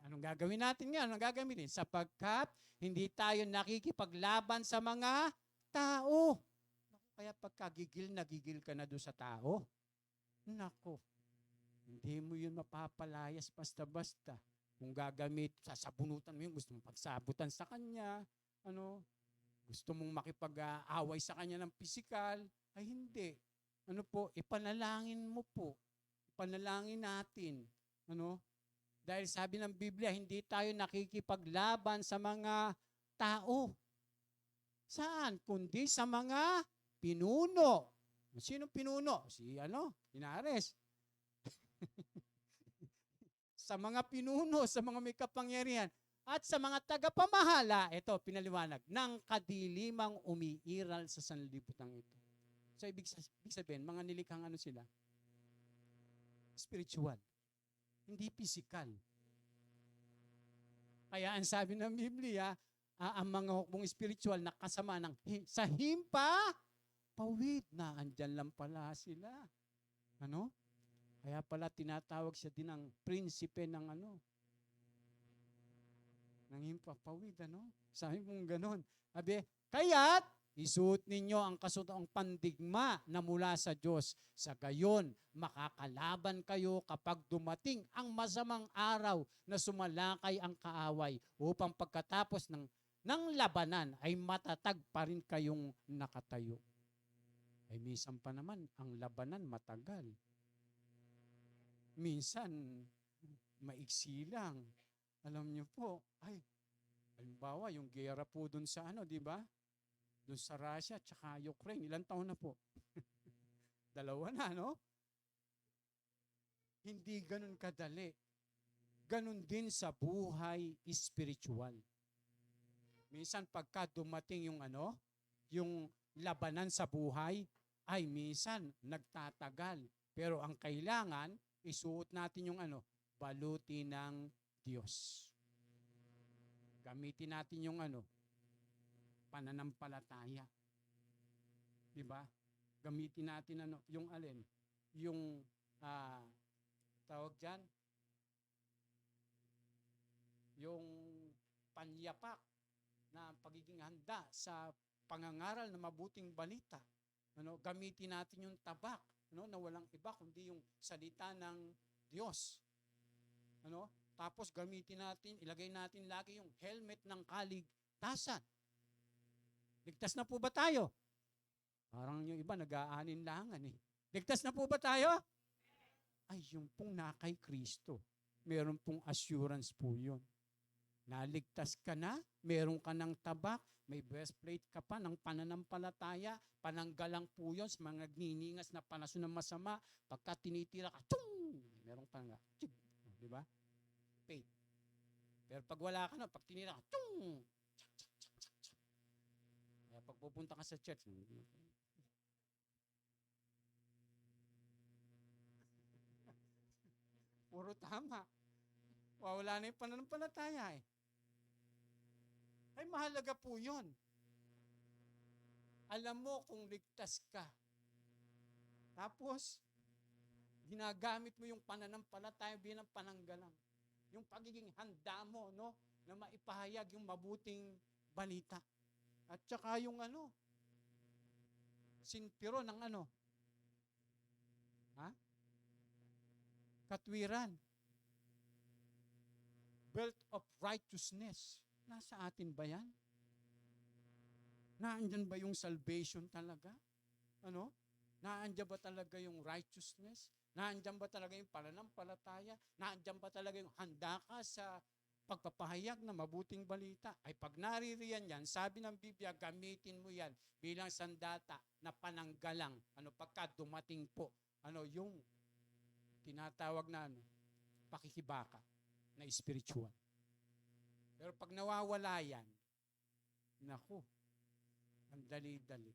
Speaker 1: Anong gagawin natin nga? Anong gagamitin? Sapagkat hindi tayo nakikipaglaban sa mga tao. Kaya pagkagigil, nagigil ka na doon sa tao. Nako, hindi mo yun mapapalayas basta-basta. Kung gagamit, sasabunutan mo yun, gusto mong pagsabutan sa kanya, gusto mong makipag-away sa kanya ng pisikal, ay hindi. Ipanalangin mo po. Ipanalangin natin. Dahil sabi ng Biblia, hindi tayo nakikipaglaban sa mga tao. Saan? Kundi sa mga pinuno. Sino pinuno? Si Inares. Sa mga pinuno, sa mga may kapangyarihan, at sa mga tagapamahala, ito, pinaliwanag, ng kadilimang umiiral sa sanlibutan ito. So, ibig sabihin, mga nilikhang sila? Spiritual. Hindi physical. Kaya ang sabi ng Biblia, ang mga hukbong spiritual na kasama sa himpa, pawid na, andyan lang pala sila. Kaya pala tinatawag siya din ng prinsipe ng ng himpapawid, Sabi mong ganon. Kaya't isuot ninyo ang kasuotang pandigma na mula sa Diyos. Sa gayon, makakalaban kayo kapag dumating ang masamang araw na sumalakay ang kaaway upang pagkatapos ng labanan ay matatag pa rin kayong nakatayo. Ay minsan pa naman, ang labanan matagal. Minsan, maiksi lang. Alam niyo po, halimbawa, yung gera po dun sa di ba? Dun sa Russia, tsaka Ukraine, ilang taon na po? 2 na, Hindi ganun kadali. Ganun din sa buhay spiritual. Minsan, pagka dumating yung labanan sa buhay, ay minsan, nagtatagal. Pero ang kailangan, isuot natin yung baluti ng Diyos. Gamitin natin yung pananampalataya. Diba? Gamitin natin yung alin? Yung tawag dyan? Yung panyapak na pagiging handa sa pangangaral na mabuting balita. Gamitin natin yung tabak. Na walang iba kundi yung salita ng Diyos. Tapos gamitin natin, ilagay natin lagi yung helmet ng kaligtasan. Ligtas na po ba tayo? Parang yung iba nag-aaninlangan eh. Ligtas na po ba tayo? Ay, yung pong na kay Kristo. Meron pong assurance po yun. Naligtas ka na, meron ka ng tabak, may breastplate ka pa ng pananampalataya, pananggalang po yun sa mga nagniningas na panaso ng masama. Pagka tinitira ka, tiyung! Meron pa nga, di ba? Faith. Pero pag wala ka na, pag tinira ka, tiyung! Kaya pag pupunta ka sa church, puro tama. Wala na yung pananampalataya eh. Ay mahalaga po yun. Alam mo kung ligtas ka. Tapos, ginagamit mo yung pananampalataya bilang pananggalang. Yung pagiging handa mo, na maipahayag yung mabuting balita. At saka yung sinpiro ng katwiran. Belt of righteousness. Nasa atin ba yan? Naandyan ba yung salvation talaga? Naandyan ba talaga yung righteousness? Naandyan ba talaga yung pananampalataya? Naandyan ba talaga yung handa ka sa pagpapahayag na mabuting balita? Ay pag naririyan yan, sabi ng Biblia, gamitin mo yan bilang sandata na pananggalang. Pagka dumating po, yung tinatawag na pakikibaka na spiritual. Pero pag nawawala yan, naku, ang dali-dali.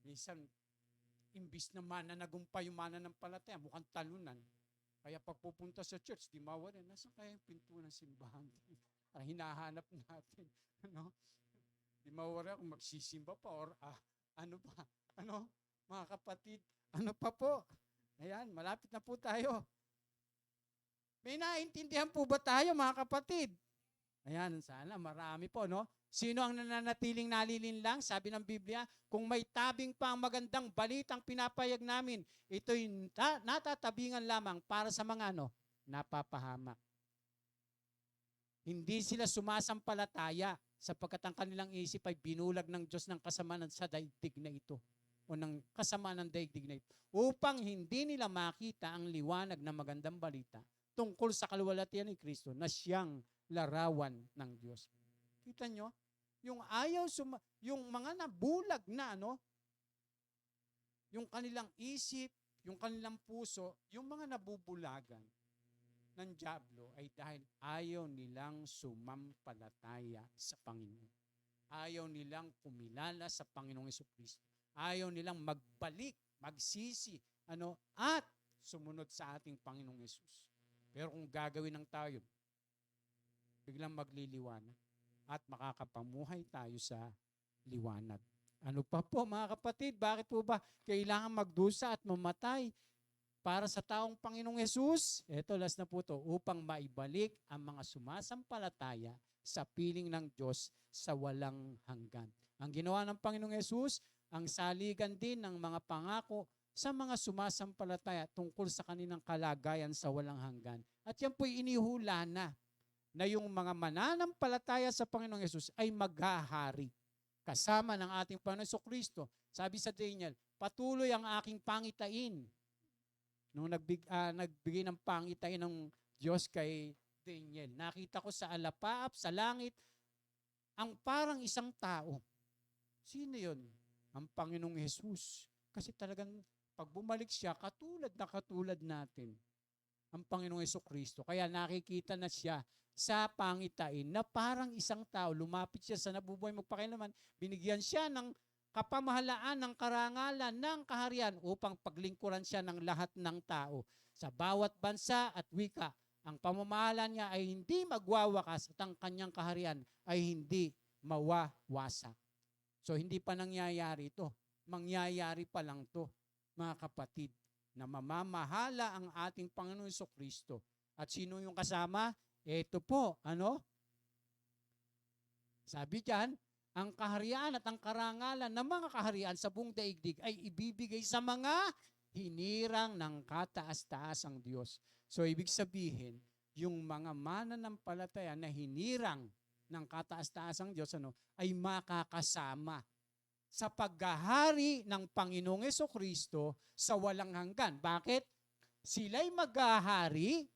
Speaker 1: Minsan, imbis na mananagumpay yung mananampalataya, mukhang talunan. Kaya pag pupunta sa church, di mawala, nasa kaya yung pinto ng simbahan? Hinahanap natin. Ano? Di mawala kung magsisimba pa or ano pa? Ano? Mga kapatid, ano pa po? Ayan, malapit na po tayo. May naintindihan po ba tayo, mga kapatid? Ayan, sana marami po, no? Sino ang nananatiling nalilinlang? Sabi ng Biblia, kung may tabing pa ang magandang balitang pinapayag namin, ito'y natatabingan lamang para sa mga napapahamak. Hindi sila sumasampalataya sapagkat ang kanilang isip ay binulag ng Diyos ng kasamaan sa daigdig na ito o ng kasamaan ng daigdig na ito upang hindi nila makita ang liwanag na magandang balita tungkol sa kaluwalhatian ni Kristo na siyang larawan ng Diyos. Kita nyo? Yung yung mga nabulag na, yung kanilang isip, yung kanilang puso, yung mga nabubulagan ng dyablo ay dahil ayaw nilang sumampalataya sa Panginoon. Ayaw nilang kumilala sa Panginoong Jesucristo. Ayaw nilang magbalik, magsisi, at sumunod sa ating Panginoong Yesus. Pero kung gagawin ng tayo, biglang magliliwanag at makakapamuhay tayo sa liwanag. Ano pa po mga kapatid? Bakit po ba kailangan magdusa at mamatay para sa taong Panginoong Yesus? Ito, last na po to, upang maibalik ang mga sumasampalataya sa piling ng Diyos sa walang hanggan. Ang ginawa ng Panginoong Yesus, ang saligan din ng mga pangako sa mga sumasampalataya tungkol sa kanilang kalagayan sa walang hanggan. At yan po'y inihula na yung mga mananampalataya sa Panginoong Yesus ay maghahari kasama ng ating Panginoon Jesucristo. Sabi sa Daniel, patuloy ang aking pangitain. Nung nagbigay ng pangitain ng Diyos kay Daniel, nakita ko sa alapaap, sa langit, ang parang isang tao. Sino yun? Ang Panginoong Yesus. Kasi talagang pag bumalik siya, katulad natin. Ang Panginoong Jesucristo. Kaya nakikita na siya sa pangitain na parang isang tao, lumapit siya sa nabubuhay magpakailaman, binigyan siya ng kapamahalaan, ng karangalan, ng kaharian upang paglingkuran siya ng lahat ng tao. Sa bawat bansa at wika, ang pamamahala niya ay hindi magwawakas at ang kanyang kaharian ay hindi mawawasak. So hindi pa nangyayari ito. Mangyayari pa lang ito, mga kapatid, na mamamahala ang ating Panginoon Jesucristo. At sino yung kasama? Ito po, Sabi diyan, ang kaharian at ang karangalan ng mga kaharian sa buong daigdig ay ibibigay sa mga hinirang ng kataas-taasang Diyos. So ibig sabihin, yung mga mananampalataya na hinirang ng kataas-taasang Diyos ay makakasama sa paghahari ng Panginoong Jesucristo sa walang hanggan. Bakit? Sila'y maghahari,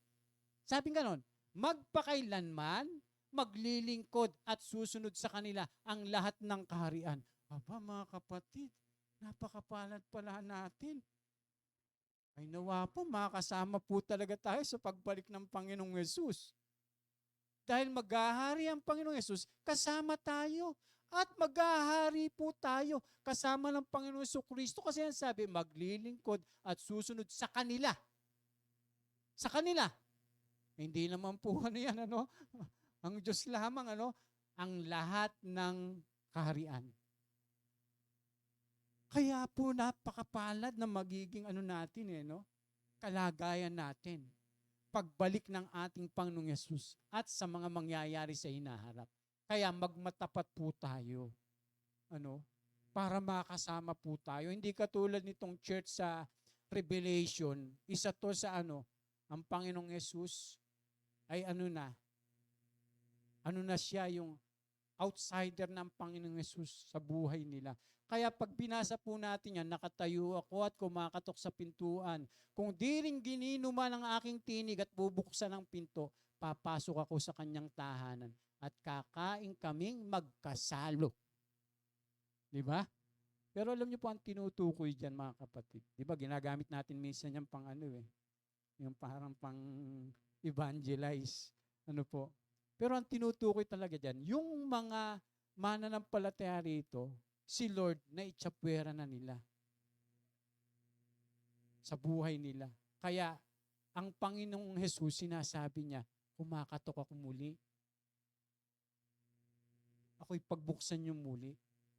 Speaker 1: sabi ganon, magpakailanman, maglilingkod at susunod sa kanila ang lahat ng kaharian. Aba mga kapatid, napakapalad pala natin. Ay nawa po, makakasama po talaga tayo sa pagbalik ng Panginoong Yesus. Dahil maghahari ang Panginoong Yesus, kasama tayo. At maghahari po tayo kasama ng Panginoong Jesucristo. Kasi yan sabi, maglilingkod at susunod sa kanila. Sa kanila. Hindi naman po yan, ang Diyos lamang, ang lahat ng kaharian. Kaya po napakapalad na magiging natin, kalagayan natin. Pagbalik ng ating Panginoong Yesus at sa mga mangyayari sa hinaharap. Kaya magmatapat po tayo. Para makasama po tayo. Hindi katulad nitong church sa Revelation, isa to sa ang Panginoong Yesus ay siya yung outsider ng Panginoong Yesus sa buhay nila. Kaya pag binasa po natin yan, nakatayo ako at kumakatok sa pintuan. Kung di rin gininuman ang aking tinig at bubuksan ang pinto, papasok ako sa kanyang tahanan at kakain kaming magkasalo. Di ba? Pero alam niyo po ang tinutukoy dyan, mga kapatid. Di ba, ginagamit natin minsan yung pang yung parang pang evangelize. Pero ang tinutukoy talaga dyan, yung mga mananampalataya rito, si Lord na itsapwera na nila sa buhay nila. Kaya ang Panginoong Jesus, sinasabi niya, kumakatok ako muli. Ako'y pagbuksan niyo muli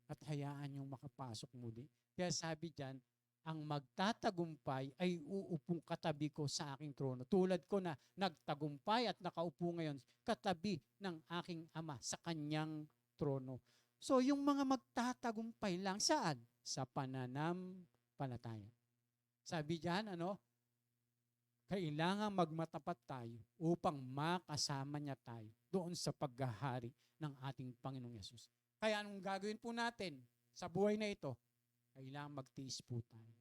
Speaker 1: at hayaan niyong makapasok muli. Kaya sabi diyan, ang magtatagumpay ay uupong katabi ko sa aking trono. Tulad ko na nagtagumpay at nakaupo ngayon katabi ng aking Ama sa kanyang trono. So yung mga magtatagumpay lang saan? Sa pananampalataya. Sabi diyan, kailangan magmatapat tayo upang makasama niya tayo doon sa paghahari ng ating Panginoong Yesus. Kaya anong gagawin po natin sa buhay na ito? Kailangan magtiis po tayo.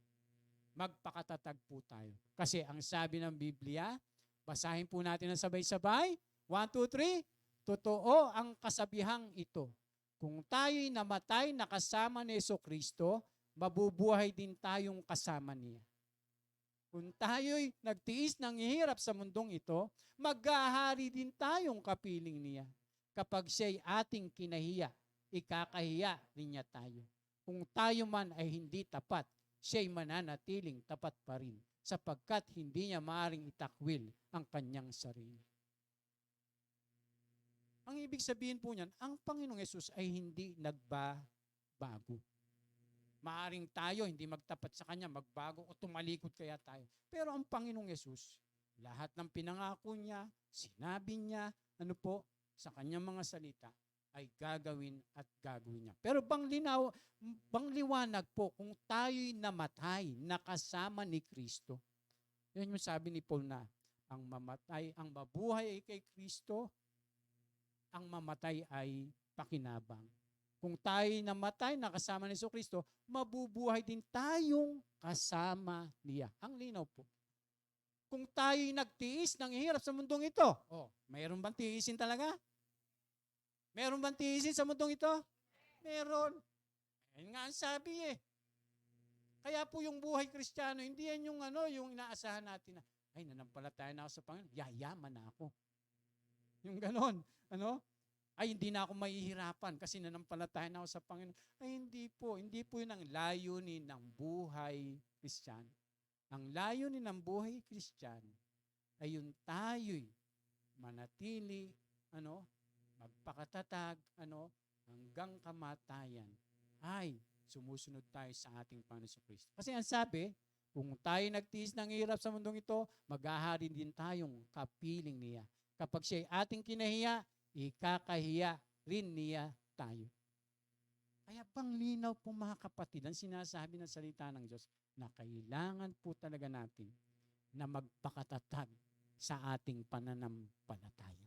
Speaker 1: Magpakatatag po tayo. Kasi ang sabi ng Biblia, basahin po natin ng sabay-sabay. 1, 2, 3. Totoo ang kasabihang ito. Kung tayo'y namatay na kasama ni Jesucristo, mabubuhay din tayong kasama niya. Kung tayo'y nagtiis ng hirap sa mundong ito, maghahari din tayong kapiling niya. Kapag siya'y ating kinahiya, ikakahiya rin niya tayo. Kung tayo man ay hindi tapat, siya'y mananatiling tapat pa rin, sapagkat hindi niya maaaring itakwil ang kanyang sarili. Ang ibig sabihin po niyan, ang Panginoong Yesus ay hindi nagbabago. Maaring tayo hindi magtapat sa Kanya, magbago o tumalikod kaya tayo. Pero ang Panginoong Yesus, lahat ng pinangako niya, sinabi niya, sa Kanyang mga salita, ay gagawin at gagawin niya. Pero bang liwanag po, kung tayo'y namatay, nakasama ni Kristo. Yan yung sabi ni Paul na, ang mabuhay ay kay Kristo, ang mamatay ay pakinabang. Kung tayo'y namatay, nakasama ni Kristo, mabubuhay din tayong kasama niya. Ang linaw po. Kung tayo'y nagtiis ng hirap sa mundong ito, mayroon bang tiisin talaga? Meron bang tiisin sa mundong ito? Meron. Yan nga ang sabi eh. Kaya po yung buhay Kristiyano, hindi yan yung inaasahan natin na, ay, nanampalataya na ako sa Panginoon, yayaman na ako. Yung ganon, ay, hindi na ako mahihirapan kasi nanampalataya na ako sa Panginoon. Ay, hindi po. Hindi po yun ang layunin ng buhay Kristiyano. Ang layunin ng buhay Kristiyano ay yung tayo'y manatili, magpakatatag, hanggang kamatayan ay sumusunod tayo sa ating Panginoon Kristo. Kasi ang sabi, kung tayo nagtiis ng hirap sa mundong ito, maghahari din tayong kapiling niya. Kapag siya'y ating kinahiya, ikakahiya rin niya tayo. Kaya panglinaw po mga kapatid, ang sinasabi ng salita ng Diyos na kailangan po talaga natin na magpakatatag sa ating pananampalataya.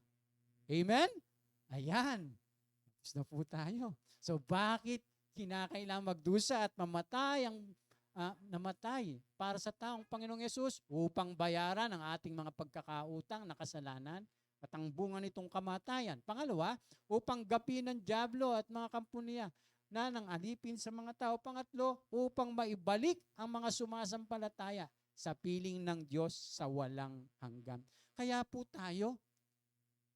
Speaker 1: Amen? Ayan. Tapos na po tayo. So bakit kinakailangan magdusa at namatay para sa taong Panginoong Yesus upang bayaran ang ating mga pagkakautang na kasalanan? At ang bunga nitong kamatayan. Pangalawa, upang gapin ng dyablo at mga kampo niya na nang alipin sa mga tao. Pangatlo, upang maibalik ang mga sumasampalataya sa piling ng Diyos sa walang hanggan. Kaya po tayo,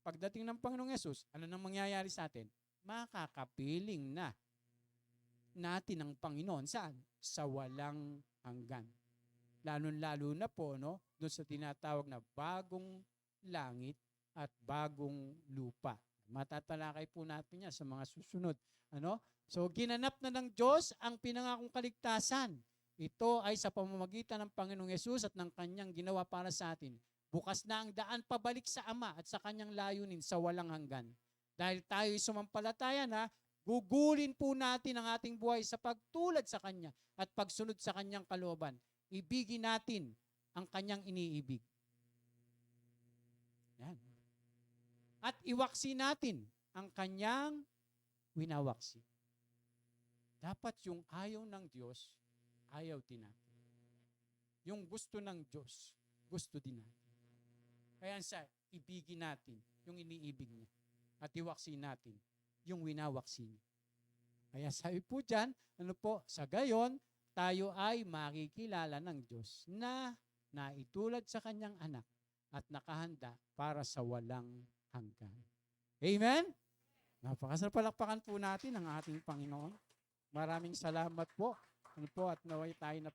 Speaker 1: pagdating ng Panginoong Yesus, ano nang mangyayari sa atin? Makakapiling na natin ang Panginoon. Saan? Sa walang hanggan. Lalo-lalo na po, doon sa tinatawag na bagong langit at bagong lupa. Matatalakay po natin yan sa mga susunod. So, ginanap na ng Diyos ang pinangakong kaligtasan. Ito ay sa pamamagitan ng Panginoong Yesus at ng Kanyang ginawa para sa atin. Bukas na ang daan pabalik sa Ama at sa Kanyang layunin sa walang hanggan. Dahil tayo'y sumampalataya na, gugulin po natin ang ating buhay sa pagtulad sa Kanya at pagsunod sa Kanyang kalooban. Ibigin natin ang Kanyang iniibig. Yan. At iwaksi natin ang Kanyang winawaksi. Dapat yung ayaw ng Diyos, ayaw din natin. Yung gusto ng Diyos, gusto din natin. Kaya sa ibigin natin yung iniibig niya at iwaksi natin yung winawaksi niya. Kaya sabi po dyan, sa gayon, tayo ay makikilala ng Diyos na naitulad sa Kanyang anak at nakahanda para sa walang hanggan. Amen? Napakasarap palakpakan po natin ang ating Panginoon. Maraming salamat po. Ano po at naway tayo na